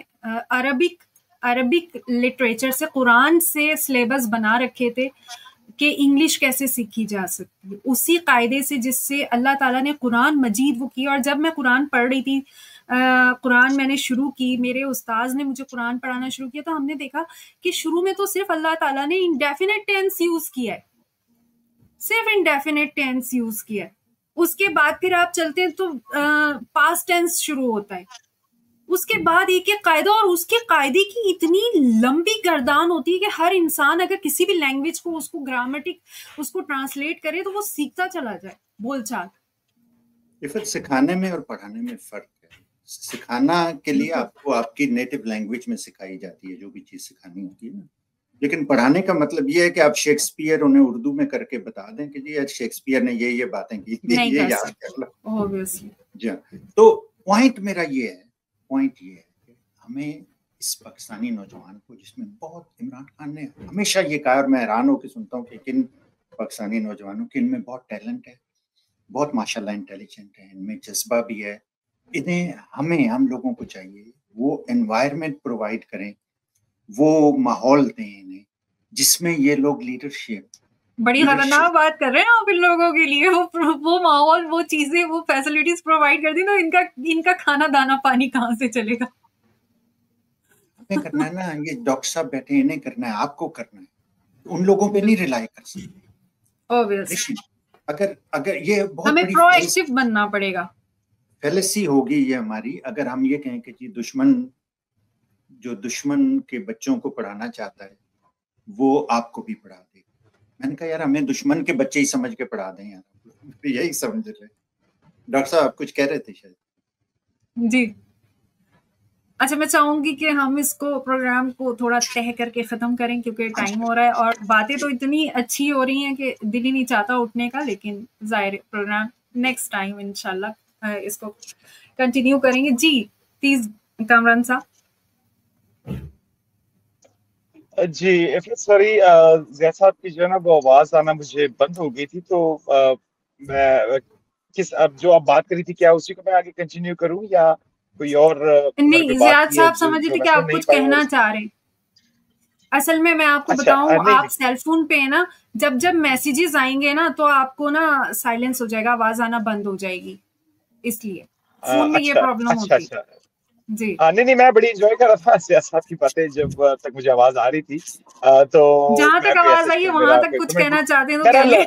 عربک لٹریچر سے، قرآن سے سلیبس بنا رکھے تھے. کہ انگلش کیسے سیکھی جا سکتی ہے، اسی قاعدے سے جس سے اللہ تعالیٰ نے قرآن مجید وہ کیا. اور جب میں قرآن پڑھ رہی تھی، قرآن میں نے شروع کی، میرے استاذ نے مجھے قرآن پڑھانا شروع کیا، تو ہم نے دیکھا کہ شروع میں تو صرف اللہ تعالیٰ نے انڈیفینٹ ٹینس یوز کیا ہے، صرف انڈیفینٹ ٹینس یوز کیا ہے. اس کے بعد پھر آپ چلتے ہیں تو پاسٹ ٹینس شروع ہوتا ہے، اس کے بعد ایک ایک قاعدہ، اور اس کے قاعدے کی اتنی لمبی گردان ہوتی ہے کہ ہر انسان اگر کسی بھی لینگویج کو، اس کو گرامرٹک اس کو ٹرانسلیٹ کرے تو وہ سیکھتا چلا جائے بول چال. سکھانے میں اور پڑھانے میں فرق ہے. سکھانا کے لیے آپ کو آپ کی نیٹو لینگویج میں سکھائی جاتی ہے جو بھی چیز سکھانی ہوتی ہے نا، لیکن پڑھانے کا مطلب یہ ہے کہ آپ شیکسپیئر انہیں اردو میں کر کے بتا دیں کہ جی شیکسپیئر نے یہ باتیں کی، یہ یاد کر لو. جی تو پوائنٹ میرا یہ ہے کہ ہمیں اس پاکستانی نوجوان کو، جس میں بہت، عمران خان نے ہمیشہ یہ کہا اور میں حیران ہو کے سنتا ہوں کہ کن پاکستانی نوجوانوں کے ان میں بہت ٹیلنٹ ہے، بہت ماشاءاللہ انٹیلیجنٹ ہے، ان میں جذبہ بھی ہے. ہم لوگوں کو چاہیے وہ انوائرمنٹ پرووائڈ کریں، وہ ماحول دیں انہیں جس میں یہ لوگ لیڈرشپ. بڑی خطرناک بات کر رہے ہیں آپ ان لوگوں کے لیے. وہ ماحول، وہ چیزیں، وہ فیسلٹیز پرووائڈ کر دیں تو ان کا کھانا دانا پانی کہاں سے چلے گا؟ ہمیں کرنا ہے نا، یہ ڈاکٹر صاحب بیٹھے انہیں کرنا ہے، آپ کو کرنا ہے، ان لوگوں پہ نہیں ریلائی کر سکتے. اگر یہ بہت ہمیں پرو ایکٹیو بننا پڑے گا. فیلسی ہوگی یہ ہماری اگر ہم یہ کہیں کہ جی دشمن کے بچوں کو پڑھانا چاہتا ہے وہ آپ کو بھی پڑھا دے. میں نے کہا یار ہمیں دشمن کے بچے ہی سمجھ کے پڑھا دیں یار، یہی سمجھ رہے. ڈاکٹر صاحب آپ کچھ کہہ رہے تھے شاید. جی اچھا، میں چاہوں گی کہ ہم اس کو پروگرام کو تھوڑا طے کر کے ختم کریں کیونکہ ٹائم ہو رہا ہے اور باتیں تو اتنی اچھی ہو رہی ہیں کہ دل ہی نہیں چاہتا اٹھنے کا. لیکن ظاہر پروگرام نیکسٹ ٹائم انشاءاللہ اس کو کنٹینیو کریں گے. جی پلیز کامران صاحب. جی سوری، زیاد صاحب کی جو ہے نا وہ آواز آنا مجھے بند ہو گئی تھی، تو میں جو آپ بات کری تھی کیا اسی کو میں آگے کنٹینیو کروں یا کوئی اور؟ نہیں، زیاد صاحب سمجھ رہے تھے کہ آپ کچھ کہنا چاہ رہے ہیں. اصل میں آپ کو بتاؤں، آپ سیل فون پہ نا جب میسیجز آئیں گے نا تو آپ کو نا سائلنس ہو جائے گا، آواز آنا بند ہو جائے گی، اس لیے فون میں یہ پرابلم ہوتی ہے. جی نہیں میں بڑی انجوائے کر رہا تھا سیاست کی باتیں جب تک مجھے آواز آ رہی تھی. تو جہاں تک آواز آئی ہے وہاں تک کچھ کہنا چاہتے ہیں تو کہیے.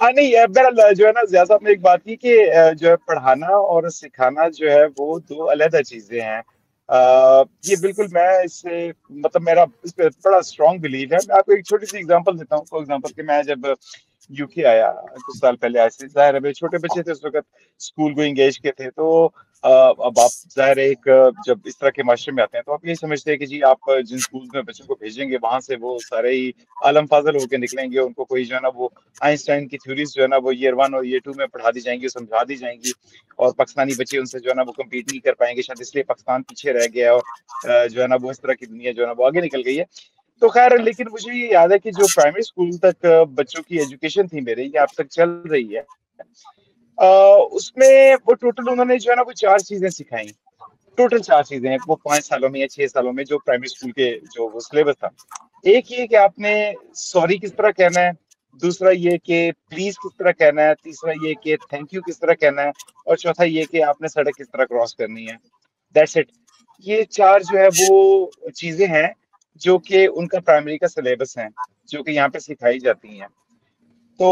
ہاں نہیں، بہرحال جو ہے نا زیاد صاحب نے ایک بات کی کہ جو ہے پڑھانا اور سکھانا جو ہے وہ دو علیحدہ چیزیں ہیں. یہ بالکل میں اس سے مطلب میرا اس پہ بڑا اسٹرانگ بلیو ہے. میں آپ کو ایک چھوٹی سی ایگزامپل دیتا ہوں. فار ایگزامپل کہ میں جب یو کے آیا کچھ سال پہلے، ایسے ظاہر ہے چھوٹے بچے تھے اس وقت، اسکول گوئنگ ایج کے تھے، تو اب آپ ظاہر ایک جب اس طرح کے معاشرے میں آتے ہیں تو آپ یہ سمجھتے ہیں کہ جی آپ جن اسکول میں بچوں کو بھیجیں گے وہاں سے وہ سارے ہی عالم فاضل ہو کے نکلیں گے، ان کو کوئی جو ہے نا وہ آئنسٹائن کی تھیوریز جو ہے نا وہ ایئر 1 اور ایئر 2 میں پڑھا دی جائیں گی، سمجھا دی جائیں گی، اور پاکستانی بچے ان سے جو ہے نا وہ کمپیٹ نہیں کر پائیں گے. شاید اس لیے پاکستان پیچھے رہ گیا اور جو ہے نا وہ اس طرح کی دنیا جو ہے نا وہ آگے نکل گئی ہے. تو خیر، لیکن مجھے یہ یاد ہے کہ جو پرائمری اسکول تک بچوں کی ایجوکیشن تھی میرے، یہ اب تک چل رہی ہے، اس میں وہ ٹوٹل انہوں نے جو ہے نا وہ 4 چیزیں سکھائیں. ٹوٹل 4 چیزیں ہیں وہ 5 سالوں میں یا 6 سالوں میں جو پرائمری اسکول کے جو وہ سلیبس تھا. ایک یہ کہ آپ نے سوری کس طرح کہنا ہے، دوسرا یہ کہ پلیز کس طرح کہنا ہے، تیسرا یہ کہ تھینک یو کس طرح کہنا ہے، اور چوتھا یہ کہ آپ نے سڑک کس طرح کراس کرنی ہے. That's it. یہ 4 جو ہے وہ چیزیں ہیں جو کہ ان کا پرائمری کا سلیبس ہے، جو کہ یہاں پہ سکھائی جاتی ہیں. تو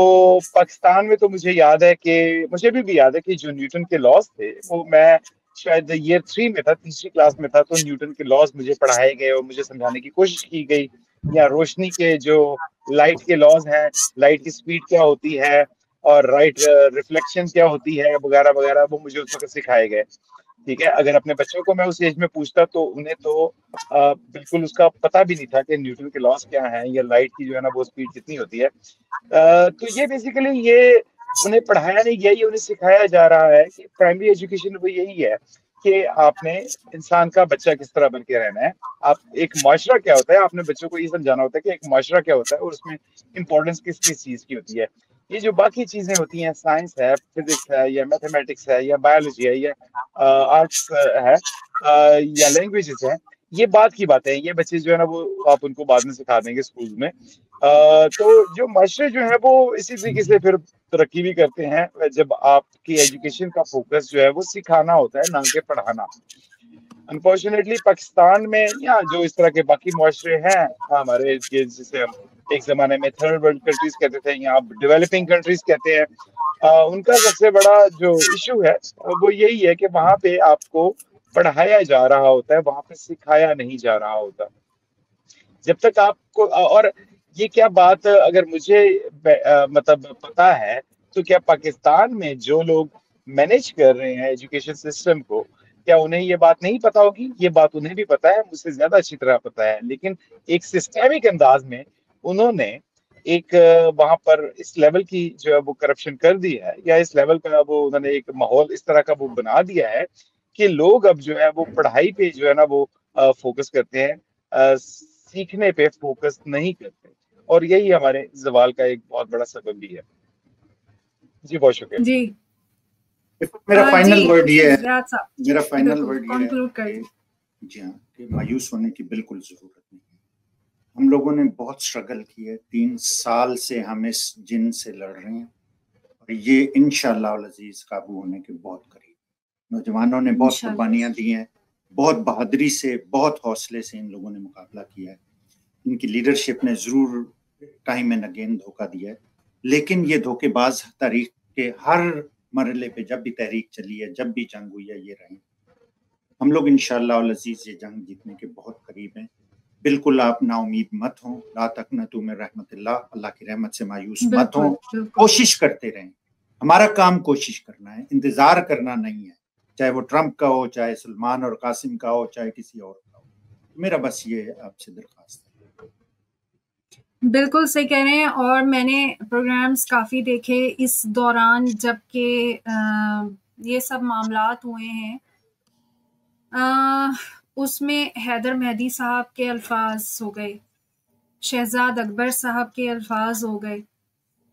پاکستان میں تو مجھے یاد ہے کہ مجھے بھی یاد ہے کہ جو نیوٹن کے لاز تھے وہ میں شاید ایئر 3 میں تھا، تیسری کلاس میں تھا، تو نیوٹن کے لاز مجھے پڑھائے گئے اور مجھے سمجھانے کی کوشش کی گئی. یا روشنی کے جو لائٹ کے لاز ہیں، لائٹ کی سپیڈ کیا ہوتی ہے اور رائٹ ریفلیکشن کیا ہوتی ہے وغیرہ وغیرہ، وہ مجھے اس وقت سکھائے گئے. ٹھیک ہے، اگر اپنے بچوں کو میں اس ایج میں پوچھتا تو انہیں تو بالکل اس کا پتہ بھی نہیں تھا کہ نیوٹن کے لاز کیا ہیں یا لائٹ کی جو ہے نا وہ سپیڈ کتنی ہوتی ہے. تو یہ بیسیکلی یہ انہیں پڑھایا نہیں گیا، یہ انہیں سکھایا جا رہا ہے کہ پرائمری ایجوکیشن وہ یہی ہے کہ آپ نے انسان کا بچہ کس طرح بن کے رہنا ہے. آپ ایک معاشرہ کیا ہوتا ہے، آپ نے بچوں کو یہ سمجھانا ہوتا ہے کہ ایک معاشرہ کیا ہوتا ہے اور اس میں امپورٹنس کس کس چیز کی ہوتی ہے. یہ جو باقی چیزیں ہوتی ہیں، سائنس ہے، فزکس ہے یا میتھمیٹکس ہے یا بایولوجی ہے یا آرٹس ہے یا لینگویجز ہے، یہ بات کی بات ہے، یہ بچے جو ہے نا وہ آپ ان کو بعد میں سکھا دیں گے اسکول میں. تو جو معاشرے جو ہے وہ اسی طریقے سے پھر ترقی بھی کرتے ہیں جب آپ کی ایجوکیشن کا فوکس جو ہے وہ سکھانا ہوتا ہے، نہ کہ پڑھانا. انفارچونیٹلی پاکستان میں یا جو اس طرح کے باقی معاشرے ہیں ہمارے، جسے ہم ایک زمانے میں تھرڈ ورلڈ کنٹریز کہتے تھے یا ڈیولپنگ کنٹریز کہتے ہیں، ان کا سب سے بڑا جو ایشو ہے وہ یہی ہے کہ وہاں پہ آپ کو پڑھایا جا رہا ہوتا ہے، وہاں پہ سکھایا نہیں جا رہا ہوتا. جب تک آپ کو، اور یہ کیا بات اگر مجھے مطلب پتا ہے، تو کیا پاکستان میں جو لوگ مینج کر رہے ہیں ایجوکیشن سسٹم کو، کیا انہیں یہ بات نہیں پتا ہوگی؟ یہ بات انہیں بھی پتا ہے، مجھ سے زیادہ اچھی طرح پتا ہے، لیکن ایک سسٹمک انداز میں انہوں نے ایک وہاں پر اس لیول کی جو ہے وہ کرپشن کر دی ہے، یا اس لیول کا وہ انہوں نے ایک ماحول اس طرح کا وہ بنا دیا ہے کہ لوگ اب جو ہے وہ پڑھائی پہ جو ہے نا وہ فوکس کرتے ہیں، سیکھنے پہ فوکس نہیں کرتے، اور یہی ہمارے زوال کا ایک بہت بڑا سبب بھی ہے. جی بہت شکریہ. جی میرا فائنل ورڈ یہ ہے، میرا فائنل بالکل ورڈ یہ کنکلوڈ ہے کریے. جی ہاں، کہ مایوس ہونے کی بالکل ضرورت نہیں ہے. ہم لوگوں نے بہت اسٹرگل کی ہے، 3 سال سے ہم اس جن سے لڑ رہے ہیں، اور یہ انشاءاللہ العزیز قابو ہونے کے بہت قریب. نوجوانوں نے بہت قربانیاں دی ہیں، بہت بہادری سے، بہت حوصلے سے ان لوگوں نے مقابلہ کیا ہے. ان کی لیڈرشپ نے ضرور ٹائم اینڈ اگین دھوکہ دیا ہے، لیکن یہ دھوکے باز تاریخ کے ہر مرحلے پہ جب بھی تحریک چلی ہے، جب بھی جنگ ہوئی ہے، یہ رہے. ہم لوگ انشاءاللہ العزیز یہ جنگ جیتنے کے بہت قریب ہیں. بالکل آپ نا امید مت ہوں، لا تقنطوا من رحمت اللہ، اللہ کی رحمت سے مایوس مت ہوں. کوشش کرتے رہیں. ہمارا کام کوشش کرنا ہے، انتظار کرنا نہیں ہے، چاہے وہ ٹرمپ کا ہو، چاہے سلمان اور قاسم کا ہو، چاہے کسی اور کا ہو. میرا بس یہ آپ سے درخواست ہے. بالکل صحیح کہہ رہے ہیں. اور میں نے پروگرامز کافی دیکھے اس دوران جب کہ یہ سب معاملات ہوئے ہیں. اس میں حیدر مہدی صاحب کے الفاظ ہو گئے، شہزاد اکبر صاحب کے الفاظ ہو گئے.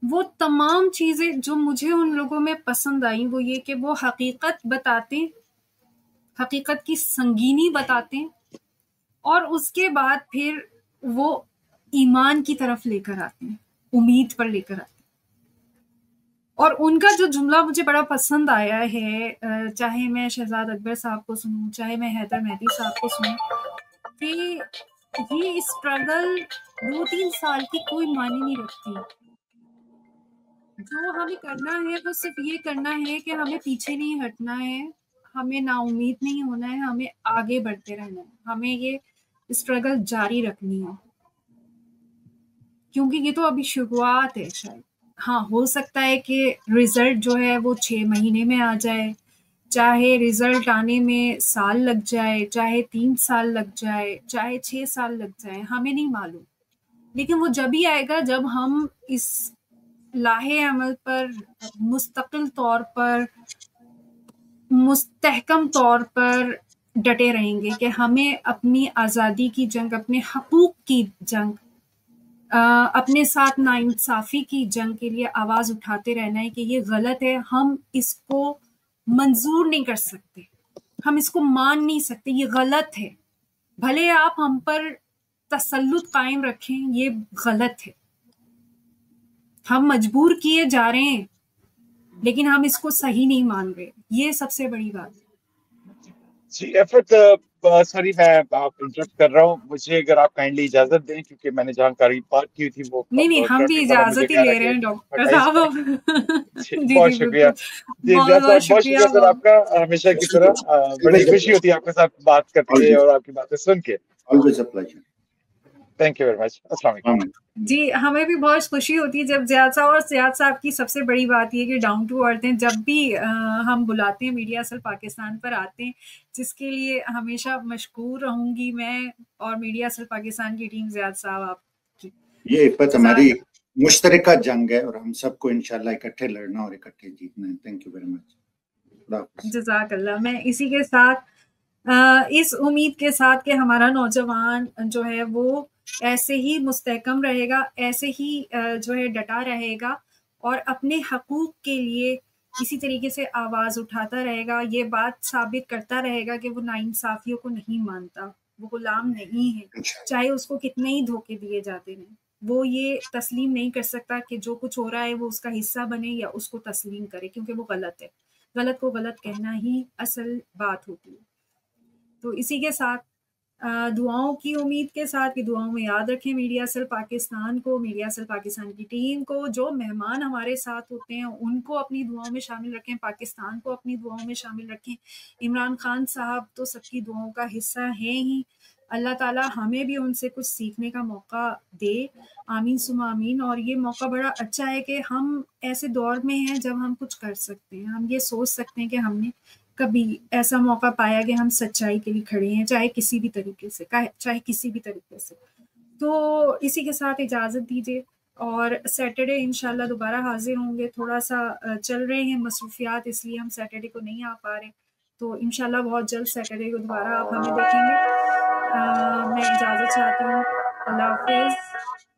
وہ تمام چیزیں جو مجھے ان لوگوں میں پسند آئیں وہ یہ کہ وہ حقیقت بتاتے، حقیقت کی سنگینی بتاتے، اور اس کے بعد پھر وہ ایمان کی طرف لے کر آتے ہیں، امید پر لے کر آتے ہیں. اور ان کا جو جملہ مجھے بڑا پسند آیا ہے، چاہے میں شہزاد اکبر صاحب کو سنوں، چاہے میں حیدر مہدی صاحب کو سنوں، کہ یہ اسٹرگل 2-3 سال کی کوئی معنی نہیں رکھتی. جو ہمیں کرنا ہے وہ صرف یہ کرنا ہے کہ ہمیں پیچھے نہیں ہٹنا ہے، ہمیں نا امید نہیں ہونا ہے، ہمیں آگے بڑھتے رہنا ہے، ہمیں یہ اسٹرگل جاری رکھنی ہے، کیونکہ یہ تو ابھی شروعات ہے. شاید ہاں ہو سکتا ہے کہ رزلٹ جو ہے وہ 6 مہینے میں آ جائے، چاہے رزلٹ آنے میں سال لگ جائے، چاہے 3 سال لگ جائے، چاہے 6 سال لگ جائے، ہمیں نہیں معلوم. لیکن وہ جب ہی آئے گا جب ہم اس لاہے عمل پر مستقل طور پر، مستحکم طور پر ڈٹے رہیں گے کہ ہمیں اپنی آزادی کی جنگ، اپنے حقوق کی جنگ، اپنے ساتھ ناانصافی کی جنگ کے لیے آواز اٹھاتے رہنا ہے کہ یہ غلط ہے، ہم اس کو منظور نہیں کر سکتے، ہم اس کو مان نہیں سکتے، یہ غلط ہے. بھلے آپ ہم پر تسلط قائم رکھیں، یہ غلط ہے، ہم مجبور کیے جا رہے ہیں لیکن ہم اس کو صحیح نہیں مان رہے. یہ سب سے بڑی بات ہے. جی عفت، سوری میں انٹرپٹ کر رہا ہوں، مجھے اگر آپ کائنڈلی اجازت دیں، کیونکہ میں نے جانکاری پارک کی تھی وہ نہیں ہم بھی اجازت ہی لے رہے ہیں ڈاکٹر صاحب. جی بہت شکریہ. جی بہت شکریہ سر آپ کا، ہمیشہ کی طرح بڑی خوشی ہوتی ہے آپ کے ساتھ بات کرتے اور آپ کی باتیں سن کے. Thank you very much. السلام علیکم. جی ہمیں بھی بہت خوشی ہوتی ہے جب زیاد صاحب، اور زیاد صاحب کی سب سے بڑی بات یہ کہ ڈاؤن ٹو ارتھ ہیں. جب بھی ہم بلاتے ہیں میڈیا سیل پاکستان پر آتے ہیں، جس کے لیے ہمیشہ مشکور رہوں گی میں اور میڈیا سیل پاکستان کی ٹیم. زیاد صاحب آپ کی یہ عفت ہماری مشترکہ جنگ ہے اور ہم سب کو انشاءاللہ اکٹھے لڑنا اور اکٹھے جیتنا ہے. Thank you very much. جزاک اللہ. میں اسی کے ساتھ اس امید کے ساتھ کہ ہمارا نوجوان جو ہے وہ ایسے ہی مستحکم رہے گا، ایسے ہی جو ہے ڈٹا رہے گا اور اپنے حقوق کے لیے اسی طریقے سے آواز اٹھاتا رہے گا، یہ بات ثابت کرتا رہے گا کہ وہ ناانصافیوں کو نہیں مانتا، وہ غلام نہیں ہے، چاہے اس کو کتنے ہی دھوکے دیے جاتے ہیں، وہ یہ تسلیم نہیں کر سکتا کہ جو کچھ ہو رہا ہے وہ اس کا حصہ بنے یا اس کو تسلیم کرے، کیونکہ وہ غلط ہے، غلط کو غلط کہنا ہی اصل بات ہوتی ہے۔ تو اسی کے ساتھ دعاؤں کی امید کے ساتھ کہ دعاؤں میں یاد رکھیں میڈیا سیل پاکستان کو، میڈیا سیل پاکستان کی ٹیم کو، جو مہمان ہمارے ساتھ ہوتے ہیں ان کو اپنی دعاؤں میں شامل رکھیں، پاکستان کو اپنی دعاؤں میں شامل رکھیں۔ عمران خان صاحب تو سب کی دعاؤں کا حصہ ہیں ہی، اللہ تعالیٰ ہمیں بھی ان سے کچھ سیکھنے کا موقع دے، آمین ثم آمین۔ اور یہ موقع بڑا اچھا ہے کہ ہم ایسے دور میں ہیں جب ہم کچھ کر سکتے ہیں، ہم یہ سوچ سکتے ہیں کہ ہم نے کبھی ایسا موقع پایا کہ ہم سچائی کے لیے کھڑے ہیں، چاہے کسی بھی طریقے سے۔ تو اسی کے ساتھ اجازت دیجیے، اور سیٹرڈے انشاءاللہ دوبارہ حاضر ہوں گے۔ تھوڑا سا چل رہے ہیں مصروفیات، اس لیے ہم سیٹرڈے کو نہیں آ پا رہے، تو انشاءاللہ بہت جلد سیٹرڈے کو دوبارہ آپ ہمیں دیکھیں گے۔ میں اجازت چاہتی ہوں، اللہ حافظ۔